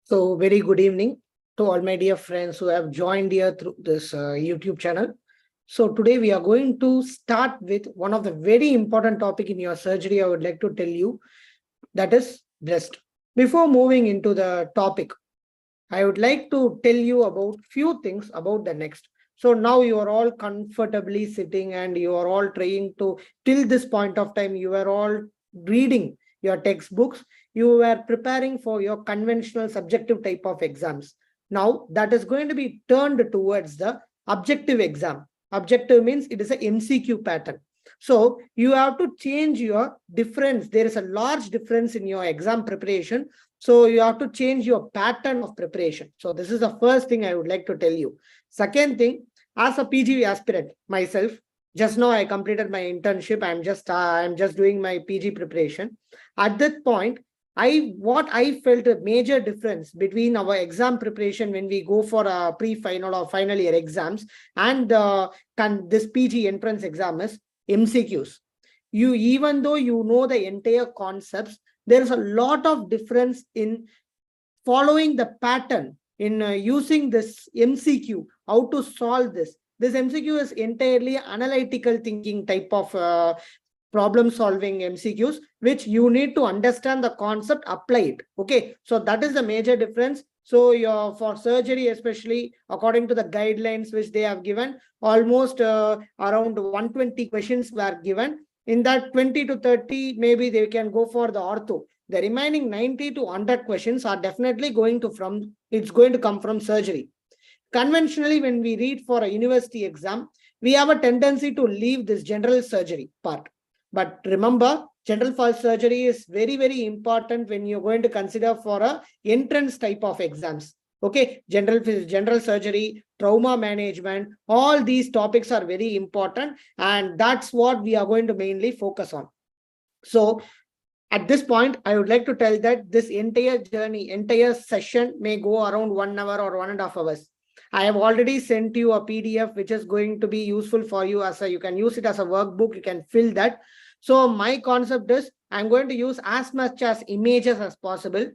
So, very good evening to all my dear friends who have joined here through this YouTube channel. So, today we are going to start with one of the very important topic in your surgery. I would like to tell you that is breast. Before moving into the topic, I would like to tell you about few things about the next. So now you are all comfortably sitting and you are all trying to, till this point of time, you are all reading your textbooks. You were preparing for your conventional subjective type of exams. Now that is going to be turned towards the objective exam. Objective means it is a MCQ pattern. So you have to change your difference. There is a large difference in your exam preparation. So you have to change your pattern of preparation. So this is the first thing I would like to tell you. Second thing, as a PG aspirant myself, just now I completed my internship. I'm just doing my PG preparation. At that point, what I felt a major difference between our exam preparation when we go for a pre-final or final year exams and this PG entrance exam is MCQs. Even though you know the entire concepts, there is a lot of difference in following the pattern in using this MCQ, how to solve this. This MCQ is entirely analytical thinking type of problem solving MCQs, which you need to understand the concept, apply it. Okay, so that is the major difference. So for surgery, especially according to the guidelines which they have given, almost around 120 questions were given. In that 20 to 30, maybe they can go for the ortho. The remaining 90 to 100 questions are definitely going to come from surgery. Conventionally, when we read for a university exam, we have a tendency to leave this general surgery part. But remember, general surgery is very, very important when you're going to consider for a entrance type of exams. Okay, general surgery, trauma management, all these topics are very important, and that's what we are going to mainly focus on. So at this point, I would like to tell that this entire journey, entire session may go around 1 hour or 1.5 hours. I have already sent you a PDF which is going to be useful for you you can use it as a workbook. You can fill that. So my concept is I'm going to use as much as images as possible.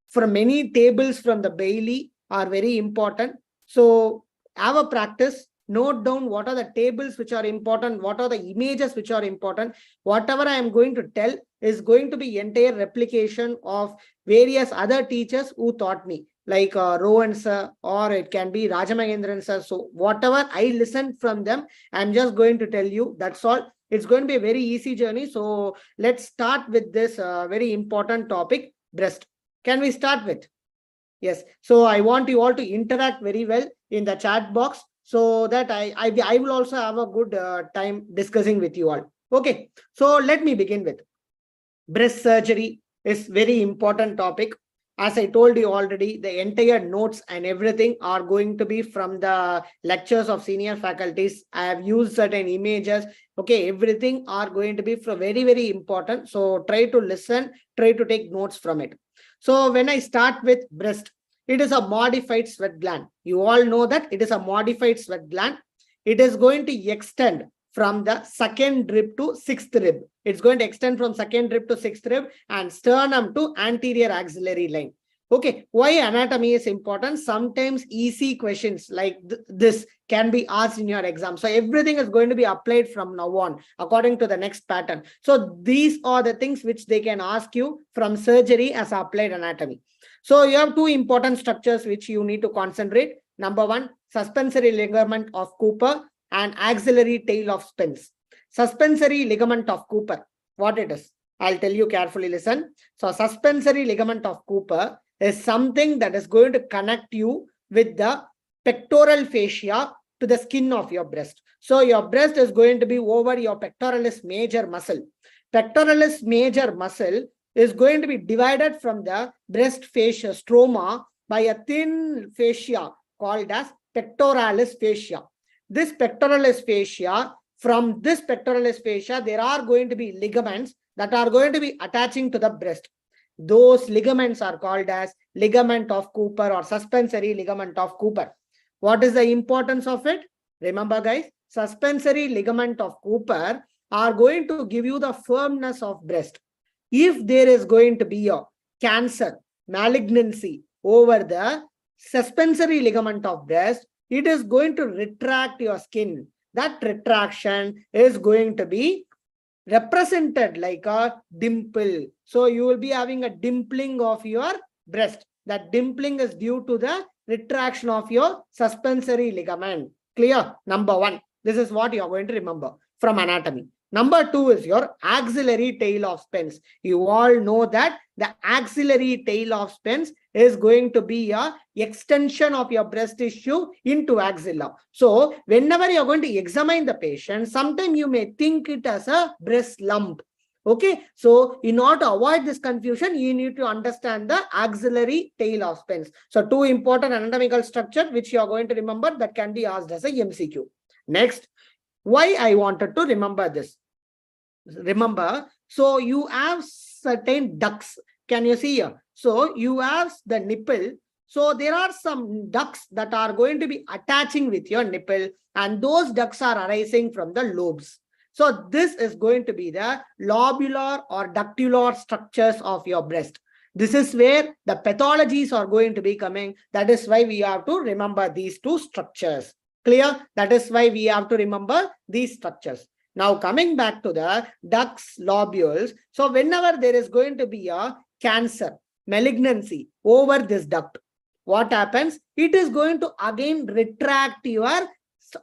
For many tables from the Bailey are very important. So have a practice. Note down what are the tables which are important, what are the images which are important. Whatever I am going to tell is going to be entire replication of various other teachers who taught me, like Rowan sir, or it can be Rajamahendran sir. So whatever I listened from them, I'm just going to tell you. That's all. It's going to be a very easy journey. So let's start with this very important topic, breast. Can we start with? Yes. So I want you all to interact very well in the chat box so that I will also have a good time discussing with you all. Okay. So let me begin with breast surgery is very important topic. As I told you already, the entire notes and everything are going to be from the lectures of senior faculties. I have used certain images. Okay, everything are going to be very, very important. So try to listen, try to take notes from it. So when I start with breast, it is a modified sweat gland. You all know that it is a modified sweat gland. It is going to extend from the second rib to sixth rib. It's going to extend from second rib to sixth rib and sternum to anterior axillary line. Okay, why anatomy is important? Sometimes easy questions like this can be asked in your exam. So everything is going to be applied from now on according to the next pattern. So these are the things which they can ask you from surgery as applied anatomy. So you have two important structures which you need to concentrate. Number one, suspensory ligament of Cooper and axillary tail of Spence. Suspensory ligament of Cooper, what it is? I'll tell you carefully, listen. So suspensory ligament of Cooper is something that is going to connect you with the pectoral fascia to the skin of your breast. So your breast is going to be over your pectoralis major muscle. Pectoralis major muscle is going to be divided from the breast fascia stroma by a thin fascia called as pectoralis fascia. This pectoralis fascia, from this pectoralis fascia, there are going to be ligaments that are going to be attaching to the breast. Those ligaments are called as ligament of Cooper or suspensory ligament of Cooper. What is the importance of it? Remember guys, suspensory ligament of Cooper are going to give you the firmness of breast. If there is going to be a cancer, malignancy, over the suspensory ligament of breast, it is going to retract your skin. That retraction is going to be represented like a dimple. So you will be having a dimpling of your breast. That dimpling is due to the retraction of your suspensory ligament. Clear? Number one. This is what you are going to remember from anatomy. Number two is your axillary tail of Spence. You all know that the axillary tail of Spence is going to be a extension of your breast tissue into axilla. So whenever you're going to examine the patient, sometimes you may think it as a breast lump. Okay, so in order to avoid this confusion, you need to understand the axillary tail of Spence. So two important anatomical structure which you are going to remember that can be asked as a MCQ. Next, why I wanted to remember this? Remember, so you have certain ducts. Can you see here? So you have the nipple. So there are some ducts that are going to be attaching with your nipple, and those ducts are arising from the lobes. So this is going to be the lobular or ductular structures of your breast. This is where the pathologies are going to be coming. That is why we have to remember these two structures. Clear? That is why we have to remember these structures. Now coming back to the ducts, lobules. So whenever there is going to be a cancer, malignancy over this duct, what happens? It is going to again retract your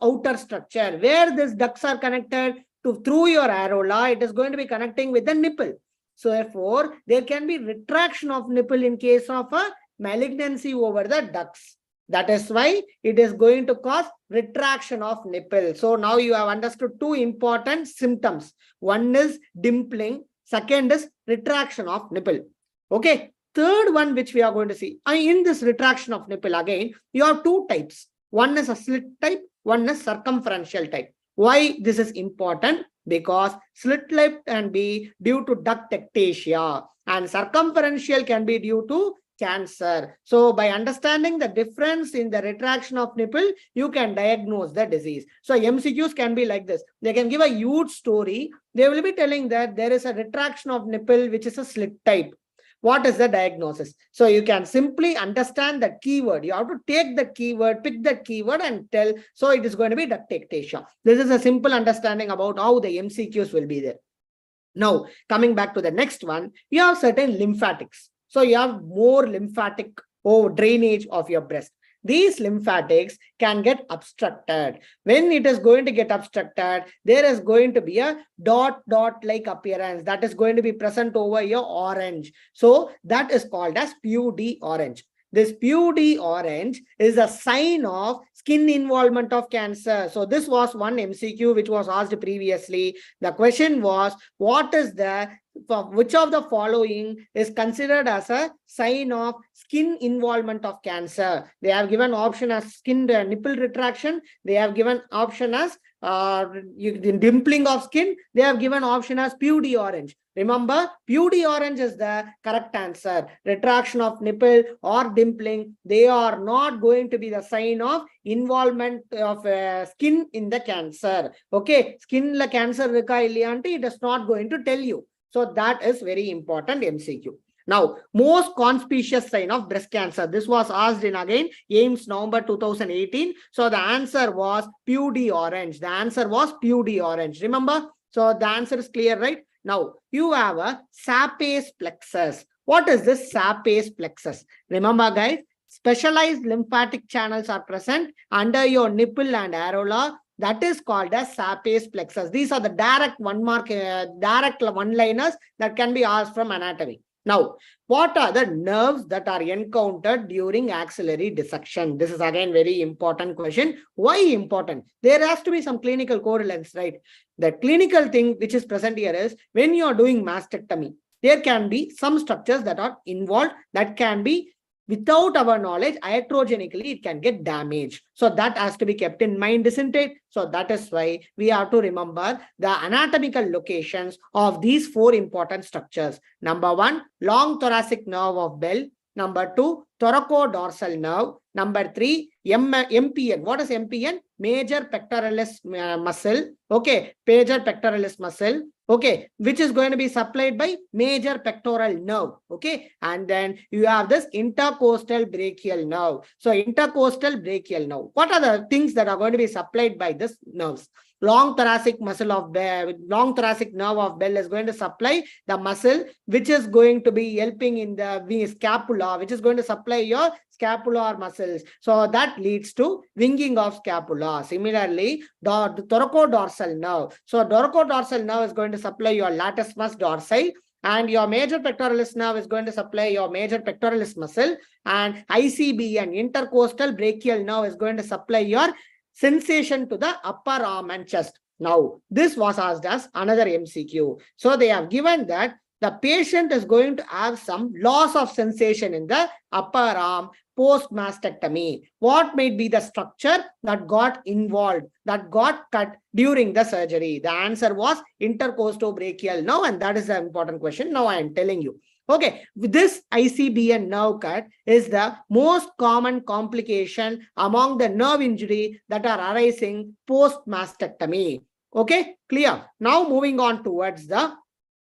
outer structure. Where these ducts are connected to through your areola, it is going to be connecting with the nipple. So therefore, there can be retraction of nipple in case of a malignancy over the ducts. That is why it is going to cause retraction of nipple. So now you have understood two important symptoms. One is dimpling. Second is retraction of nipple. Okay. Third one which we are going to see. In this retraction of nipple again, you have two types. One is a slit type. One is circumferential type. Why this is important? Because slit type can be due to duct ectasia and circumferential can be due to cancer. So by understanding the difference in the retraction of nipple, you can diagnose the disease. So MCQs can be like this. They can give a huge story. They will be telling that there is a retraction of nipple, which is a slit type. What is the diagnosis? So you can simply understand that keyword. You have to take that keyword, pick that keyword and tell. So it is going to be duct ectasia. This is a simple understanding about how the MCQs will be there. Now, coming back to the next one, you have certain lymphatics. So you have more lymphatic drainage of your breast. These lymphatics can get obstructed. When it is going to get obstructed, there is going to be a dot-like appearance that is going to be present over your orange. So that is called as PUD orange. This PUD orange is a sign of skin involvement of cancer. So this was one MCQ which was asked previously. The question was, which of the following is considered as a sign of skin involvement of cancer? They have given option as skin nipple retraction. They have given option as dimpling of skin. They have given option as PUD orange. Remember, PUD orange is the correct answer. Retraction of nipple or dimpling, they are not going to be the sign of involvement of skin in the cancer. Okay, skin la cancer rika illyanti, it is not going to tell you. So that is very important MCQ. Now, most conspicuous sign of breast cancer. This was asked in again AIMS November 2018. So the answer was PUD orange. The answer was PUD orange. Remember? So the answer is clear, right? Now, you have a Sapes plexus. What is this Sapes plexus? Remember, guys, specialized lymphatic channels are present under your nipple and areola. That is called as Sapes plexus. These are the direct one-liners that can be asked from anatomy. Now, what are the nerves that are encountered during axillary dissection? This is again very important question. Why important? There has to be some clinical correlates, right? The clinical thing which is present here is when you are doing mastectomy, there can be some structures that are involved that can be, without our knowledge, iatrogenically, it can get damaged. So that has to be kept in mind, isn't it? So that is why we have to remember the anatomical locations of these four important structures. Number one, long thoracic nerve of Bell. Number two, thoracodorsal nerve. Number three, MPN. What is MPN? Major pectoralis muscle. Okay, major pectoralis muscle. okay, which is going to be supplied by major pectoral nerve, okay, and then you have this intercostal brachial nerve. So intercostal brachial nerve, what are the things that are going to be supplied by this nerves? Long thoracic muscle of bell, long thoracic nerve of bell is going to supply the muscle which is going to be helping in the scapula, which is going to supply your scapular muscles. So that leads to winging of scapula. Similarly, the thoracodorsal nerve. So thoracodorsal nerve is going to supply your latissimus dorsi, and your major pectoralis nerve is going to supply your major pectoralis muscle, and ICB and intercostal brachial nerve is going to supply your sensation to the upper arm and chest. Now, this was asked as another MCQ. So they have given that the patient is going to have some loss of sensation in the upper arm post mastectomy. What might be the structure that got involved, that got cut during the surgery? The answer was intercostobrachial nerve, and that is the important question. Now I am telling you. Okay, this ICBN nerve cut is the most common complication among the nerve injury that are arising post mastectomy. Okay, clear. Now moving on towards the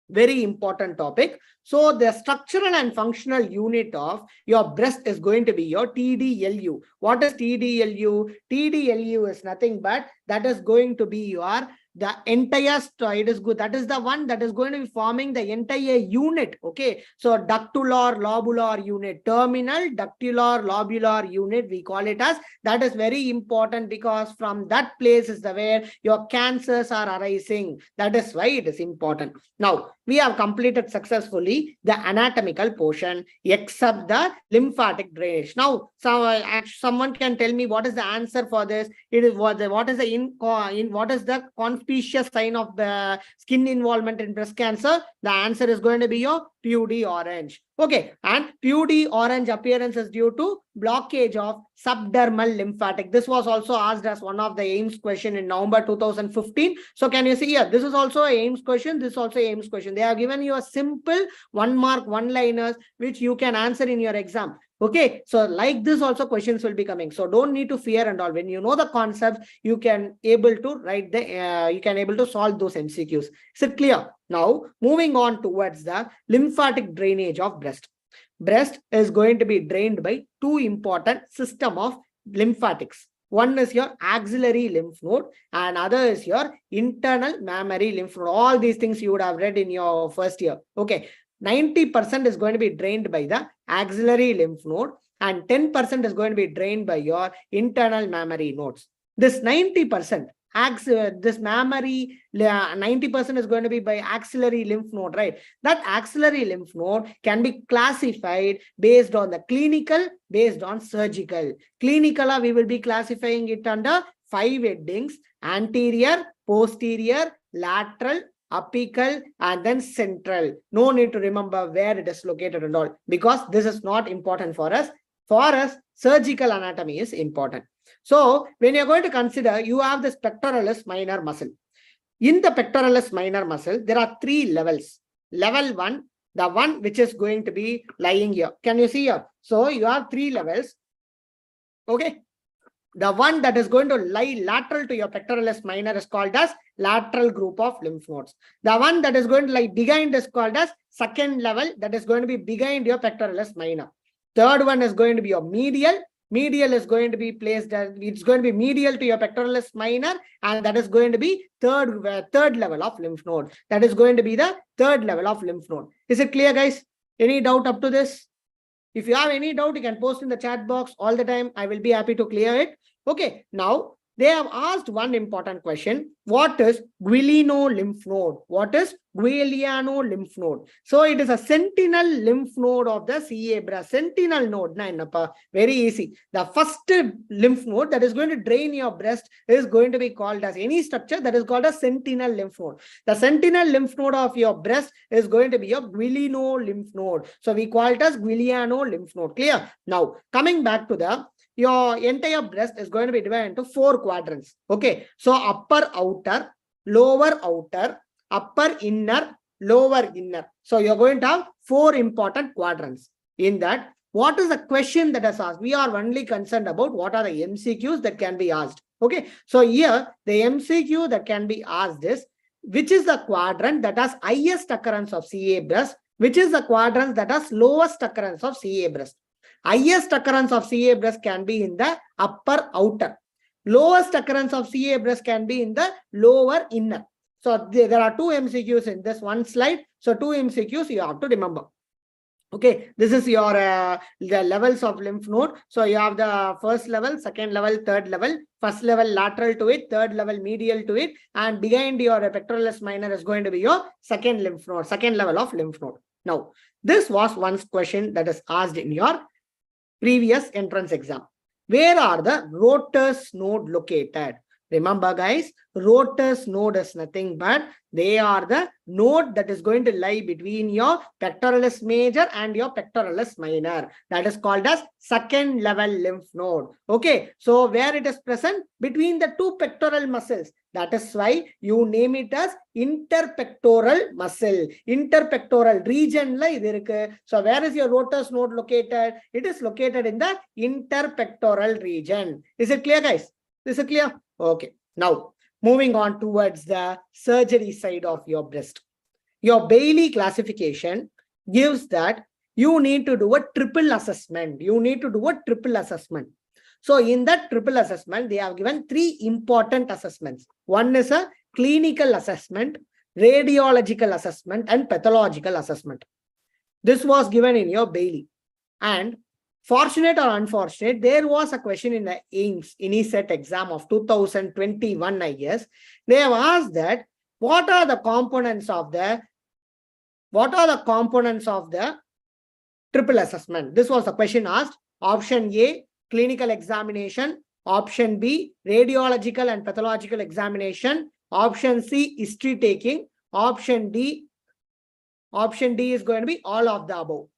very important topic. So the structural and functional unit of your breast is going to be your TDLU. What is TDLU? TDLU is nothing but that is going to be your the entire it is good. That is the one that is going to be forming the entire unit. Okay. So ductular lobular unit, terminal ductular lobular unit, we call it as. That is very important because from that place is the where your cancers are arising. That is why it is important. Now we have completed successfully the anatomical portion except the lymphatic drainage. Now someone can tell me what is the answer for this. It is what is the conspicuous sign of the skin involvement in breast cancer? The answer is going to be your PUD orange. Okay, and PUD orange appearance is due to blockage of subdermal lymphatic. This was also asked as one of the AIMS question in November 2015. So can you see here? This is also a AIMS question. This is also a AIMS question. They have given you a simple 1 mark, one-liners, which you can answer in your exam. Okay, so like this also questions will be coming. So don't need to fear and all. When you know the concepts, you can able to write the, you can able to solve those MCQs. Is it clear? Now, moving on towards the lymphatic drainage of breast. Breast is going to be drained by two important system of lymphatics. One is your axillary lymph node and other is your internal mammary lymph node. All these things you would have read in your first year. Okay. 90% is going to be drained by the axillary lymph node and 10% is going to be drained by your internal mammary nodes. This 90%, this mammary 90% is going to be by axillary lymph node, right? That axillary lymph node can be classified based on the clinical, based on surgical. Clinical, we will be classifying it under 5 headings: anterior, posterior, lateral, apical, and then central. No need to remember where it is located and all, because this is not important for us. For us, surgical anatomy is important. So when you're going to consider, you have this pectoralis minor muscle. In the pectoralis minor muscle, there are 3 levels. Level 1, the one which is going to be lying here. Can you see here? So you have 3 levels. Okay. The one that is going to lie lateral to your pectoralis minor is called as lateral group of lymph nodes. The one that is going to lie behind is called as second level, that is going to be behind your pectoralis minor. Third one is going to be your medial. Medial is going to be placed as, it's going to be medial to your pectoralis minor, and that is going to be third level of lymph node. That is going to be the third level of lymph node. Is it clear, guys? Any doubt up to this? If you have any doubt, you can post in the chat box all the time. I will be happy to clear it. Okay, now they have asked one important question. What is Guiliano lymph node? What is Guiliano lymph node? So it is a sentinel lymph node of the CA breast. Sentinel node. Very easy. The first lymph node that is going to drain your breast is going to be called as any structure that is called a sentinel lymph node. The sentinel lymph node of your breast is going to be your Guiliano lymph node. So we call it as Guiliano lymph node. Clear? Now coming back to your entire breast is going to be divided into 4 quadrants. Okay. So upper outer, lower outer, upper inner, lower inner. So you're going to have 4 important quadrants. In that, what is the question that is asked? We are only concerned about what are the MCQs that can be asked. Okay. So here, the MCQ that can be asked is, which is the quadrant that has highest occurrence of CA breast, which is the quadrant that has lowest occurrence of CA breast. Highest occurrence of CA breast can be in the upper outer. Lowest occurrence of CA breast can be in the lower inner. So there are two MCQs in this one slide. So two MCQs you have to remember. Okay, this is your the levels of lymph node. So you have the first level, second level, third level. First level lateral to it, third level medial to it, and behind your pectoralis minor is going to be your second lymph node, second level of lymph node. Now, this was one question that is asked in your previous entrance exam. Where are the rotors node located? Remember guys, rotors node is nothing but they are the node that is going to lie between your pectoralis major and your pectoralis minor. That is called as second level lymph node. Okay, so where it is present? Between the two pectoral muscles. That is why you name it as interpectoral muscle. Interpectoral region. So where is your rotors node located? It is located in the interpectoral region. Is it clear guys? Is it clear? Okay. Now, moving on towards the surgery side of your breast. Your Bailey classification gives that you need to do a triple assessment. You need to do a triple assessment. So in that triple assessment, they have given three important assessments. One is a clinical assessment, radiological assessment, and pathological assessment. This was given in your Bailey. And fortunate or unfortunate, there was a question in the AIMS INISET exam of 2021, I guess. They have asked that what are the components of the triple assessment? This was the question asked. Option A, clinical examination. Option B, radiological and pathological examination. Option C, history taking. Option D is going to be all of the above.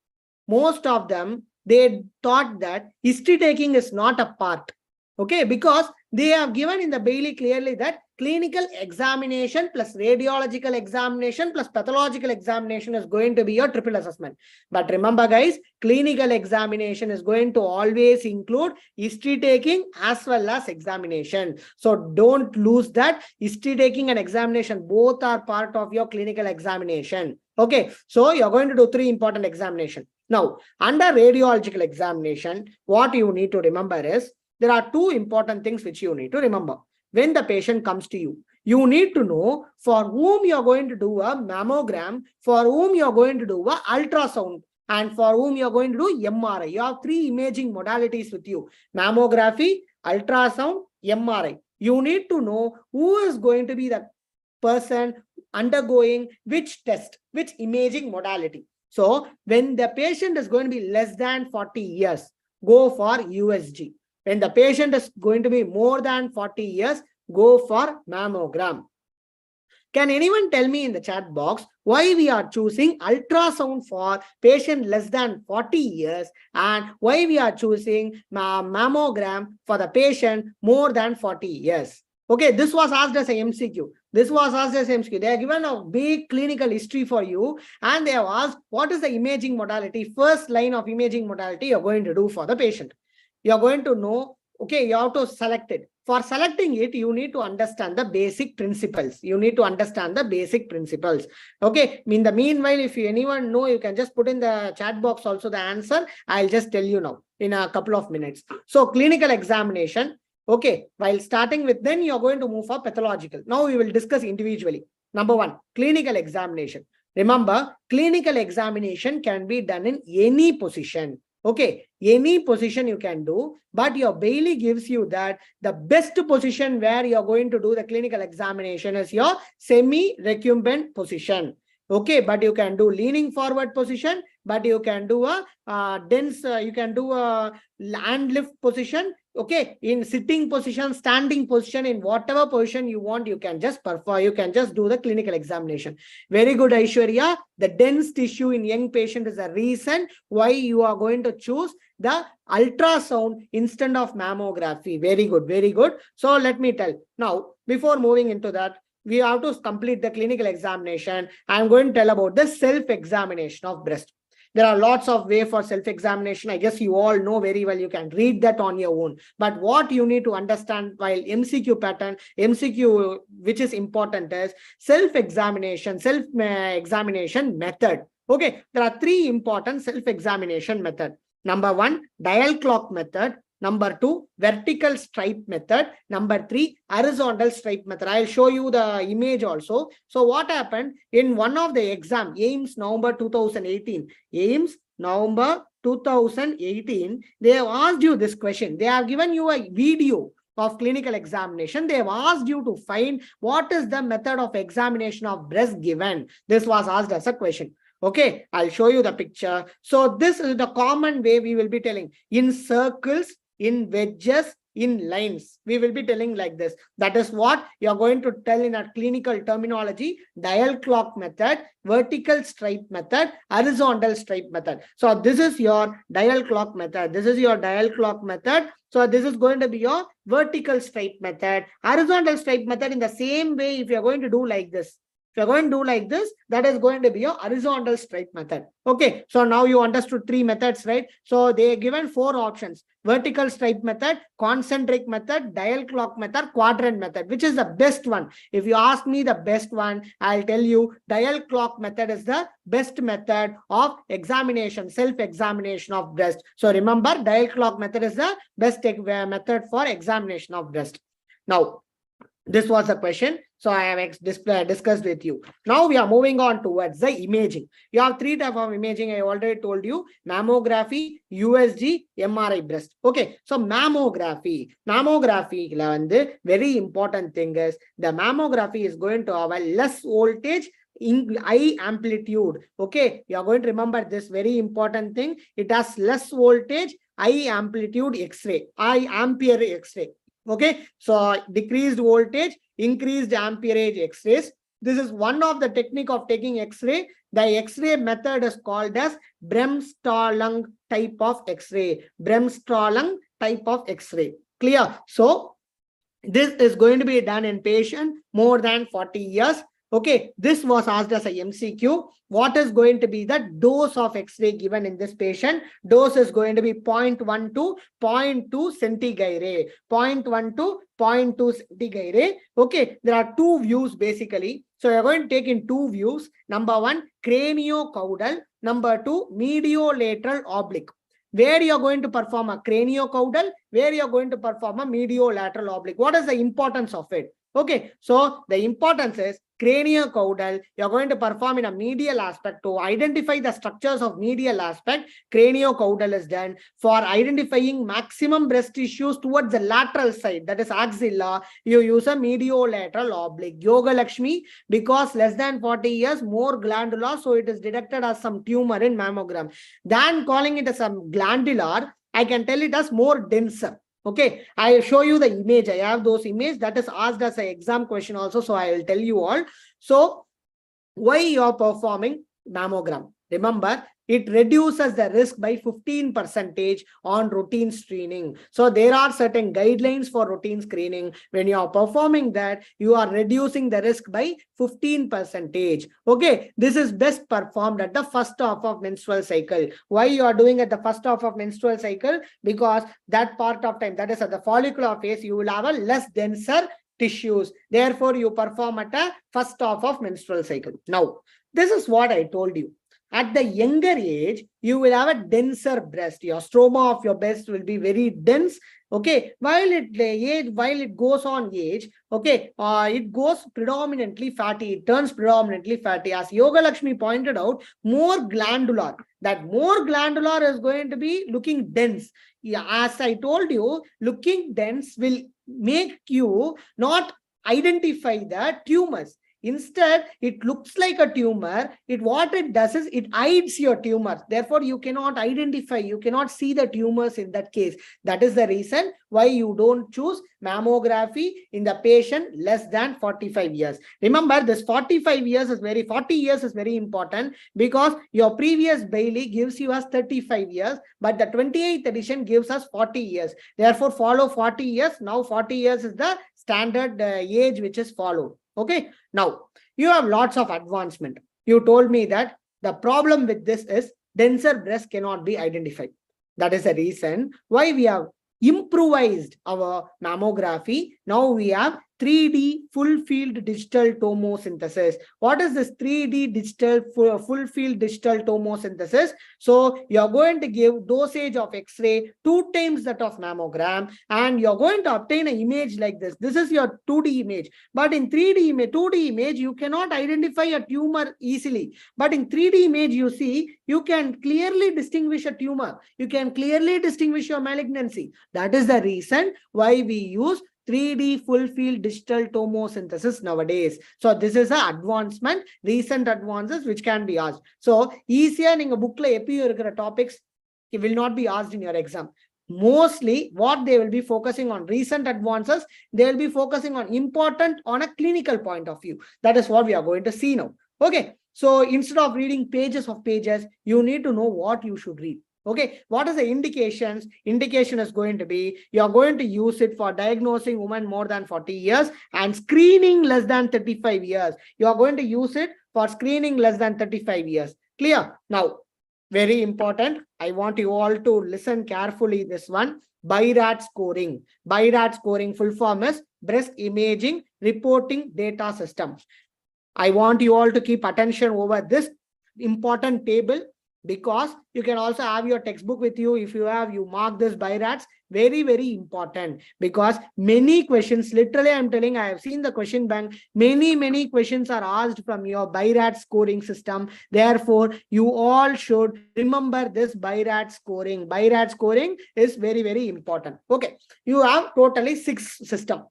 Most of them, they thought that history taking is not a part. Okay, because they have given in the Bailey clearly that clinical examination plus radiological examination plus pathological examination is going to be your triple assessment. But remember guys, clinical examination is going to always include history taking as well as examination. So don't lose that. History taking and examination both are part of your clinical examination. Okay, so you're going to do three important examinations. Now, under radiological examination, what you need to remember is there are two important things which you need to remember. When the patient comes to you, you need to know for whom you're going to do a mammogram, for whom you're going to do a ultrasound, and for whom you're going to do MRI. You have three imaging modalities with you: mammography, ultrasound, MRI. You need to know who is going to be the person undergoing which test, which imaging modality. So when the patient is going to be less than 40 years, go for USG. When the patient is going to be more than 40 years, go for mammogram. Can anyone tell me in the chat box why we are choosing ultrasound for patient less than 40 years and why we are choosing mammogram for the patient more than 40 years? Okay, this was asked as a MCQ. This was asked as MCQ. They have given a big clinical history for you and they have asked what is the imaging modality, first line of imaging modality you're going to do for the patient. You're going to know, okay, you have to select it. For selecting it, you need to understand the basic principles. You need to understand the basic principles. Okay, in the meanwhile, if anyone know, you can just put in the chat box also the answer. I'll just tell you now in a couple of minutes. So clinical examination. Okay, while starting with, then you're going to move for pathological. Now we will discuss individually. Number one, clinical examination. Remember, clinical examination can be done in any position. Okay, any position you can do, but your Bailey gives you that the best position where you're going to do the clinical examination is your semi-recumbent position. Okay, but you can do leaning forward position, but you can do a dense, you can do a hand lift position. Okay, in sitting position, standing position, in whatever position you want, you can just perform, you can just do the clinical examination. Very good, Aishwarya. The dense tissue in young patient is a reason why you are going to choose the ultrasound instead of mammography. Very good, very good. So let me tell. Now, before moving into that, we have to complete the clinical examination. I'm going to tell about the self-examination of breast. There are lots of way for self-examination. I guess you all know very well. You can read that on your own. But what you need to understand while MCQ pattern, MCQ, which is important, is self-examination method. Okay, there are three important self-examination method. Number one, dial clock method. Number two, vertical stripe method. Number three, horizontal stripe method. I'll show you the image also. So what happened in one of the exam, AIMS November 2018, AIMS November 2018, they have asked you this question. They have given you a video of clinical examination. They have asked you to find what is the method of examination of breast given. This was asked as a question. Okay, I'll show you the picture. So this is the common way we will be telling. In circles, in wedges, in lines, we will be telling like this. That is what you are going to tell in a clinical terminology: dial clock method, vertical stripe method, horizontal stripe method. So this is your dial clock method. This is your dial clock method. So this is going to be your vertical stripe method. Horizontal stripe method, in the same way, if you are going to do like this, if you're going to do like this, that is going to be your horizontal stripe method. Okay, so now you understood three methods, right? So they are given four options: vertical stripe method, concentric method, dial clock method, quadrant method. Which is the best one? If you ask me the best one, I'll tell you dial clock method is the best method of examination, self-examination of breast. So remember, dial clock method is the best method for examination of breast. Now, this was the question. So I have discussed with you. Now we are moving on towards the imaging. You have three types of imaging. I already told you: mammography, USG, MRI breast. Okay. So mammography, very important thing is the mammography is going to have a less voltage in high amplitude. Okay. You are going to remember this very important thing. It has less voltage, high amplitude X-ray, high ampere X-ray. Okay, so decreased voltage, increased amperage X-rays. This is one of the technique of taking X-ray. The X-ray method is called as Bremsstrahlung type of X-ray. Bremsstrahlung type of X-ray. Clear? So this is going to be done in patient more than 40 years. Okay, this was asked as a MCQ. What is going to be the dose of X-ray given in this patient? Dose is going to be 0.1 to 0.2 centigrade. 0.1 to 0.2 centigrade. Okay, there are two views basically. So you're going to take in two views. Number one, craniocaudal. Number two, mediolateral oblique. Where you're going to perform a craniocaudal, where you're going to perform a mediolateral oblique. What is the importance of it? Okay, so the importance is craniocaudal, you're going to perform in a medial aspect to identify the structures of medial aspect. Craniocaudal is done for identifying maximum breast tissues towards the lateral side, that is axilla. You use a mediolateral oblique. Yoga Lakshmi, because less than 40 years, more glandular, so it is detected as some tumor in mammogram. Than calling it as some glandular, I can tell it as more denser. Okay, I'll show you the image. I have those images that is asked as an exam question also. So I will tell you all. So why you are performing mammogram? Remember, it reduces the risk by 15% on routine screening. So there are certain guidelines for routine screening. When you are performing that, you are reducing the risk by 15%. Okay, this is best performed at the first half of menstrual cycle. Why you are doing at the first half of menstrual cycle? Because that part of time, that is at the follicular phase, you will have a less denser tissues. Therefore, you perform at a first half of menstrual cycle. Now, this is what I told you. At the younger age, you will have a denser breast. Your stroma of your breast will be very dense. Okay, while it goes on age, okay, it goes predominantly fatty. It turns predominantly fatty. As Yoga Lakshmi pointed out, more glandular. That more glandular is going to be looking dense. Yeah, as I told you, looking dense will make you not identify the tumors. Instead, it looks like a tumor. What it does is it hides your tumor. Therefore, you cannot identify, you cannot see the tumors in that case. That is the reason why you don't choose mammography in the patient less than 45 years. Remember, this 40 years is very important, because your previous Bailey gives you as 35 years, but the 28th edition gives us 40 years. Therefore, follow 40 years. Now, 40 years is the standard age which is followed. Okay, now you have lots of advancement. You told me that the problem with this is denser breast cannot be identified. That is the reason why we have improvised our mammography. Now we have 3D full field digital tomosynthesis. What is this 3D digital full field digital tomosynthesis? So you're going to give dosage of X-ray 2 times that of mammogram, and you're going to obtain an image like this. This is your 2D image. But in 3D image, 2D image, you cannot identify a tumor easily. But in 3D image, you see, you can clearly distinguish a tumor. You can clearly distinguish your malignancy. That is the reason why we use 3D full field digital tomosynthesis nowadays. So this is an advancement, recent advances which can be asked. So easier in a book topics, it will not be asked in your exam. Mostly what they will be focusing on recent advances, they will be focusing on important on a clinical point of view. That is what we are going to see now. Okay. So instead of reading pages of pages, you need to know what you should read. Okay, what is the indications? Indication is going to be, you are going to use it for diagnosing women more than 40 years and screening less than 35 years. You are going to use it for screening less than 35 years. Clear? Now, very important. I want you all to listen carefully this one. BIRAT scoring. BIRAT scoring full form is breast imaging reporting data system. I want you all to keep attention over this important table, because you can also have your textbook with you. If you have, you mark this BIRATs. Very, very important, because many questions, literally I'm telling, I have seen the question bank, many questions are asked from your BIRAT scoring system. Therefore, you all should remember this BIRAT scoring. BIRAT scoring is very, very important. Okay, you have totally 6 system.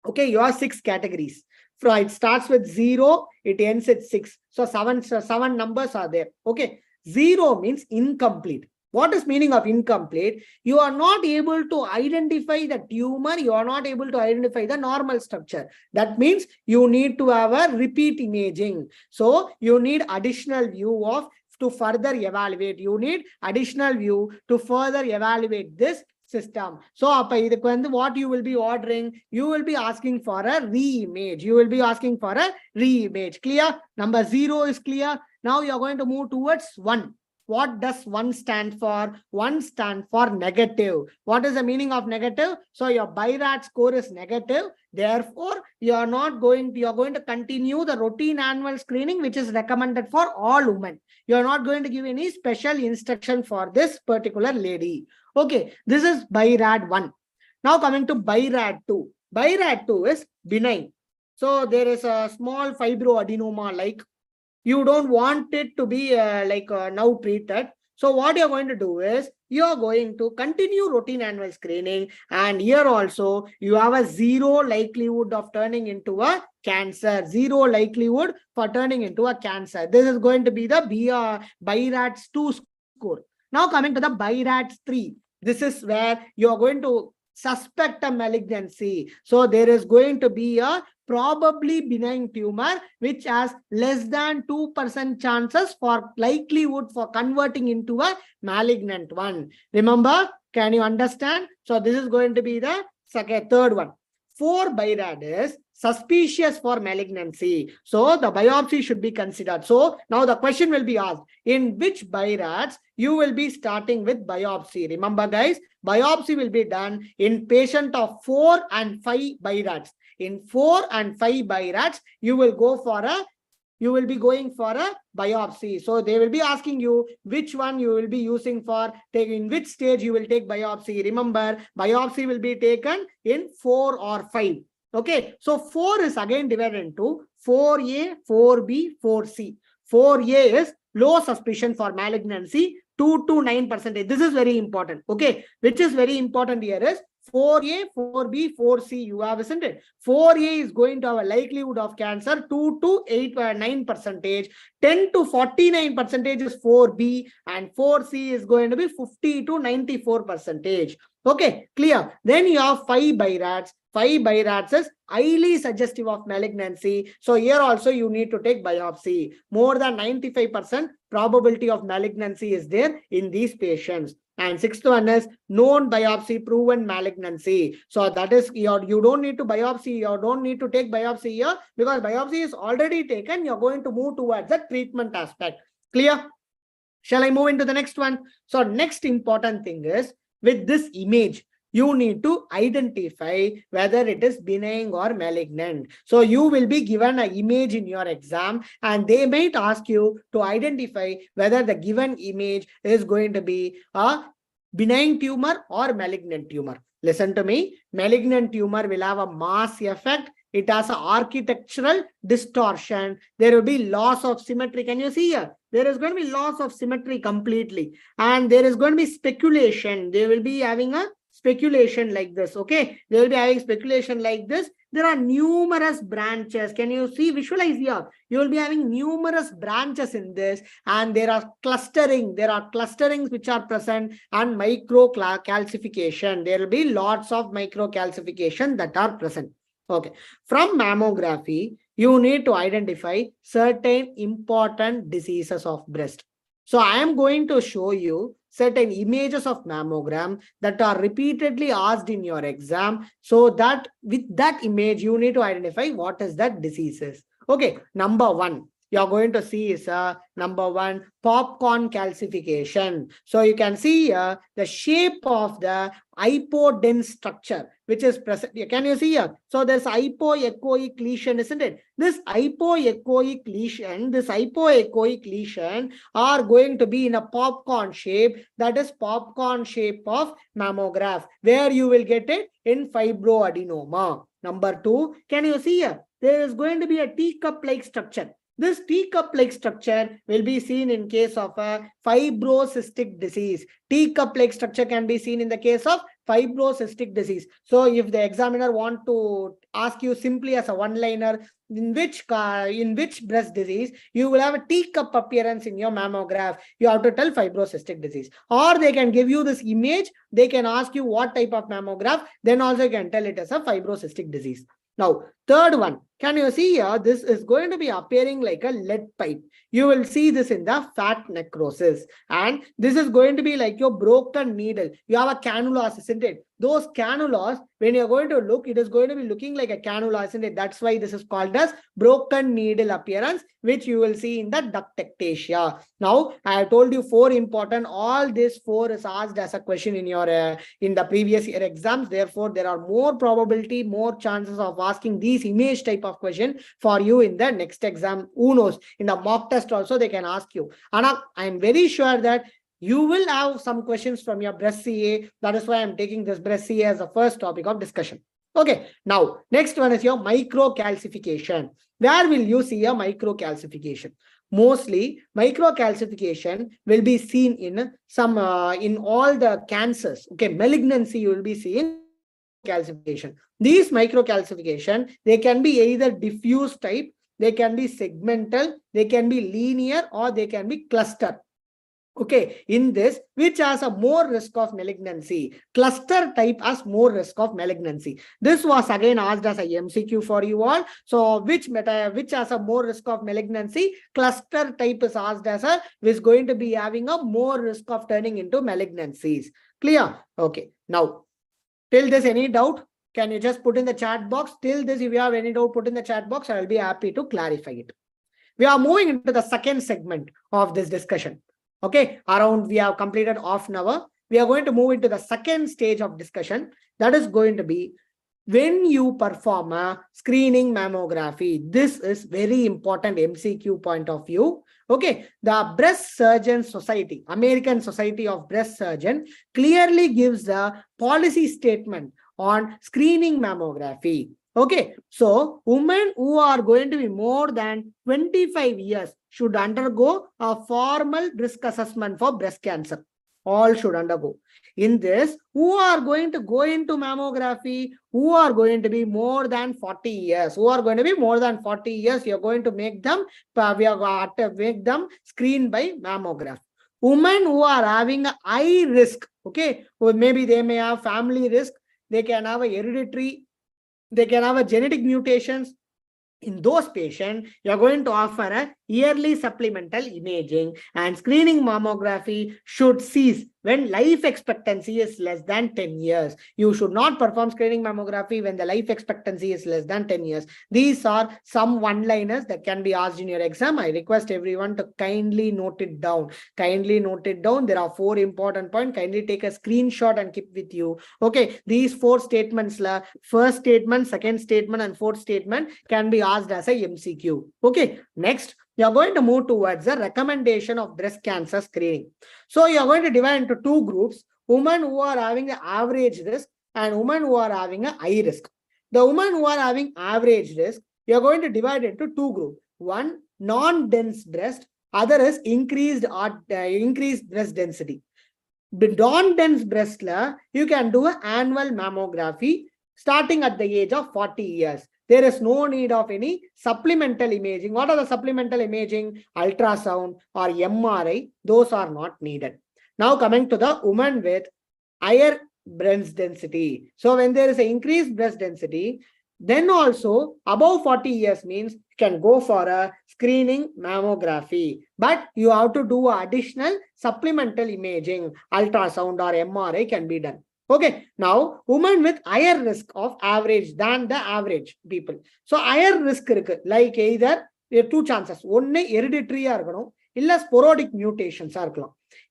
Okay, you have 6 categories. It starts with 0, it ends at 6. So 7 numbers are there. Okay. 0 means incomplete. What is meaning of incomplete? You are not able to identify the tumor. You are not able to identify the normal structure. That means you need to have a repeat imaging. So you need additional view of to further evaluate. You need additional view to further evaluate this system. So what you will be ordering, you will be asking for a re-image. You will be asking for a re-image. Clear? Number 0 is clear. Now you are going to move towards 1. What does 1 stand for? 1 stand for negative. What is the meaning of negative? So your BIRAT score is negative. Therefore, you are going to continue the routine annual screening, which is recommended for all women. You are not going to give any special instruction for this particular lady. Okay, this is BIRAT 1. Now coming to BIRAT 2. BIRAT 2 is benign. So there is a small fibroadenoma, like you don't want it to be now treated. So what you're going to do is, you're going to continue routine annual screening, and here also you have a 0 likelihood of turning into a cancer. 0 likelihood for turning into a cancer. This is going to be the BIRATS 2 score. Now coming to the BIRATS 3. This is where you're going to suspect a malignancy. So there is going to be a probably benign tumor which has less than 2% chances for likelihood for converting into a malignant one. Remember, can you understand? So this is going to be the third one. 4 BIRAT is suspicious for malignancy. So the biopsy should be considered. So now the question will be asked, in which BIRATs you will be starting with biopsy? Remember guys, biopsy will be done in patient of 4 and 5 BIRATs. In 4 and 5 BIRATs, you will be going for a biopsy. So they will be asking you which one you will be using for taking, which stage you will take biopsy. Remember, biopsy will be taken in 4 or 5. Okay, so 4 is again divided into 4A, 4B, 4C. 4A is low suspicion for malignancy, 2 to 9%. This is very important. Okay, which is very important here is 4A, 4B, 4C you have, isn't it? 4A is going to have a likelihood of cancer 2 to 9%. 10 to 49% is 4B, and 4C is going to be 50 to 94%. Okay, clear. Then you have 5 BIRATs. 5 BIRATs is highly suggestive of malignancy. So here also you need to take biopsy. More than 95% probability of malignancy is there in these patients. And 6th one is known biopsy proven malignancy. So that is you don't need to biopsy, you don't need to take biopsy here, because biopsy is already taken. You're going to move towards the treatment aspect. Clear? Shall I move into the next one? So next important thing is, with this image, you need to identify whether it is benign or malignant. So you will be given an image in your exam, and they might ask you to identify whether the given image is going to be a benign tumor or malignant tumor. Listen to me. Malignant tumor will have a mass effect. It has an architectural distortion. There will be loss of symmetry. Can you see here? There is going to be loss of symmetry completely. And there is going to be speculation. They will be having a speculation like this. Okay. They will be having speculation like this. There are numerous branches. Can you see? Visualize here. You will be having numerous branches in this, and there are clustering. There are clusterings which are present, and micro calcification. There will be lots of micro calcification that are present. Okay. From mammography, you need to identify certain important diseases of breast. So I am going to show you certain images of mammogram that are repeatedly asked in your exam, so that with that image, you need to identify what is that diseases. Okay, number one, you're going to see is number one, popcorn calcification. So you can see the shape of the hypodense structure which is present. Can you see here? So there's hypoechoic lesion, isn't it? This hypoechoic lesion are going to be in a popcorn shape. That is popcorn shape of mammograph, where you will get it in fibroadenoma. Number two, can you see here? There is going to be a teacup-like structure. This teacup-like structure will be seen in case of a fibrocystic disease. Teacup-like structure can be seen in the case of fibrocystic disease. So if the examiner want to ask you simply as a one-liner, in which breast disease you will have a teacup appearance in your mammograph, you have to tell fibrocystic disease. Or they can give you this image, they can ask you what type of mammograph, then also you can tell it as a fibrocystic disease. Now, third one, can you see here? This is going to be appearing like a lead pipe. You will see this in the fat necrosis. And this is going to be like your broken needle. You have a cannula, isn't it? Those cannulas, when you're going to look, it is going to be looking like a cannula, isn't it? That's why this is called as broken needle appearance, which you will see in the ductectasia. Now, I have told you four important. All these four is asked as a question in your in the previous year exams. Therefore, there are more probability, more chances of asking these image type of question for you in the next exam. Who knows? In the mock test also, they can ask you. And I am very sure that you will have some questions from your breast CA. That is why I'm taking this breast CA as the first topic of discussion. Okay, now next one is your microcalcification. Where will you see a microcalcification? Mostly microcalcification will be seen in some in all the cancers. Okay, malignancy you will be seeing calcification. These microcalcification, they can be either diffuse type, they can be segmental, they can be linear, or they can be cluster. Okay, in this, which has a more risk of malignancy? Cluster type has more risk of malignancy. This was again asked as a MCQ for you all. So which has a more risk of malignancy? Cluster type is asked as a, is going to be having a more risk of turning into malignancies. Clear? Okay. Now, till this, any doubt? Can you just put in the chat box? Till this, if you have any doubt, put in the chat box. I will be happy to clarify it. We are moving into the second segment of this discussion. Okay, we have completed half an hour. We are going to move into the second stage of discussion. That is going to be when you perform a screening mammography. This is very important MCQ point of view. Okay, the Breast Surgeon Society, American Society of Breast Surgeons, clearly gives the policy statement on screening mammography. Okay, so women who are going to be more than 25 years should undergo a formal risk assessment for breast cancer. All should undergo. In this, who are going to go into mammography? Who are going to be more than 40 years? Who are going to be more than 40 years? You're going to make them, we are going to make them screened by mammograph. Women who are having a high risk, okay, or maybe they may have family risk, they can have a hereditary, they can have a genetic mutations. In those patients, you're going to offer a yearly supplemental imaging, and screening mammography should cease when life expectancy is less than 10 years. You should not perform screening mammography when the life expectancy is less than 10 years. These are some one-liners that can be asked in your exam. I request everyone to kindly note it down. Kindly note it down. There are 4 important points. Kindly take a screenshot and keep with you. Okay, these 4 statements, first statement, second statement, and fourth statement can be asked as a MCQ. Okay, next, you are going to move towards the recommendation of breast cancer screening. So you are going to divide into 2 groups, women who are having the average risk and women who are having a high risk. The women who are having average risk, you are going to divide into 2 groups. One, non-dense breast, other is increased breast density. The non-dense breast, you can do an annual mammography starting at the age of 40 years. There is no need of any supplemental imaging. What are the supplemental imaging? Ultrasound or MRI, those are not needed. Now coming to the woman with higher breast density. So when there is an increased breast density, then also above 40 years means you can go for a screening mammography, but you have to do additional supplemental imaging, ultrasound or MRI can be done. Okay, now women with higher risk of average than the average people. So higher risk like either there are 2 chances. One hereditary illa sporadic mutations are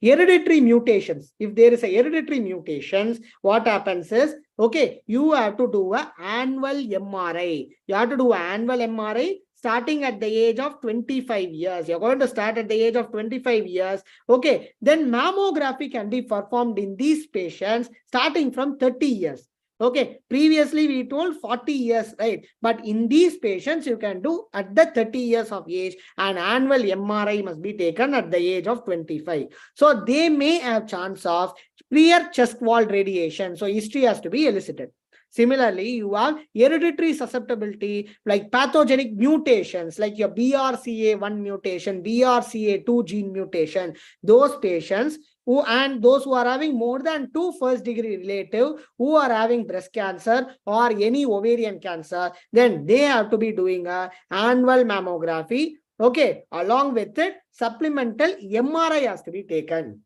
hereditary mutations. If there is a hereditary mutations, what happens is, okay, you have to do an annual MRI. You have to do an annual MRI starting at the age of 25 years. You're going to start at the age of 25 years. Okay, then mammography can be performed in these patients starting from 30 years. Okay, previously we told 40 years, right? But in these patients, you can do at the 30 years of age, and annual MRI must be taken at the age of 25. So they may have chance of prior chest wall radiation. So history has to be elicited. Similarly, you have hereditary susceptibility like pathogenic mutations like your BRCA1 mutation, BRCA2 gene mutation. Those patients and those who are having more than 2 first-degree relative who are having breast cancer or any ovarian cancer, then they have to be doing an annual mammography. Okay, along with it, supplemental MRI has to be taken.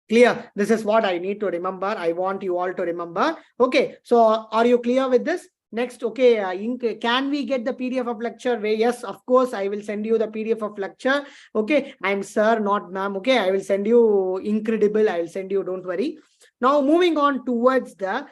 Clear? This is what I need to remember. I want you all to remember. Okay, so are you clear with this? Next, okay, can we get the PDF of lecture? Yes, of course, I will send you the PDF of lecture. Okay, I'm sir, not ma'am. Okay, I will send you incredible. I will send you, don't worry. Now, moving on towards the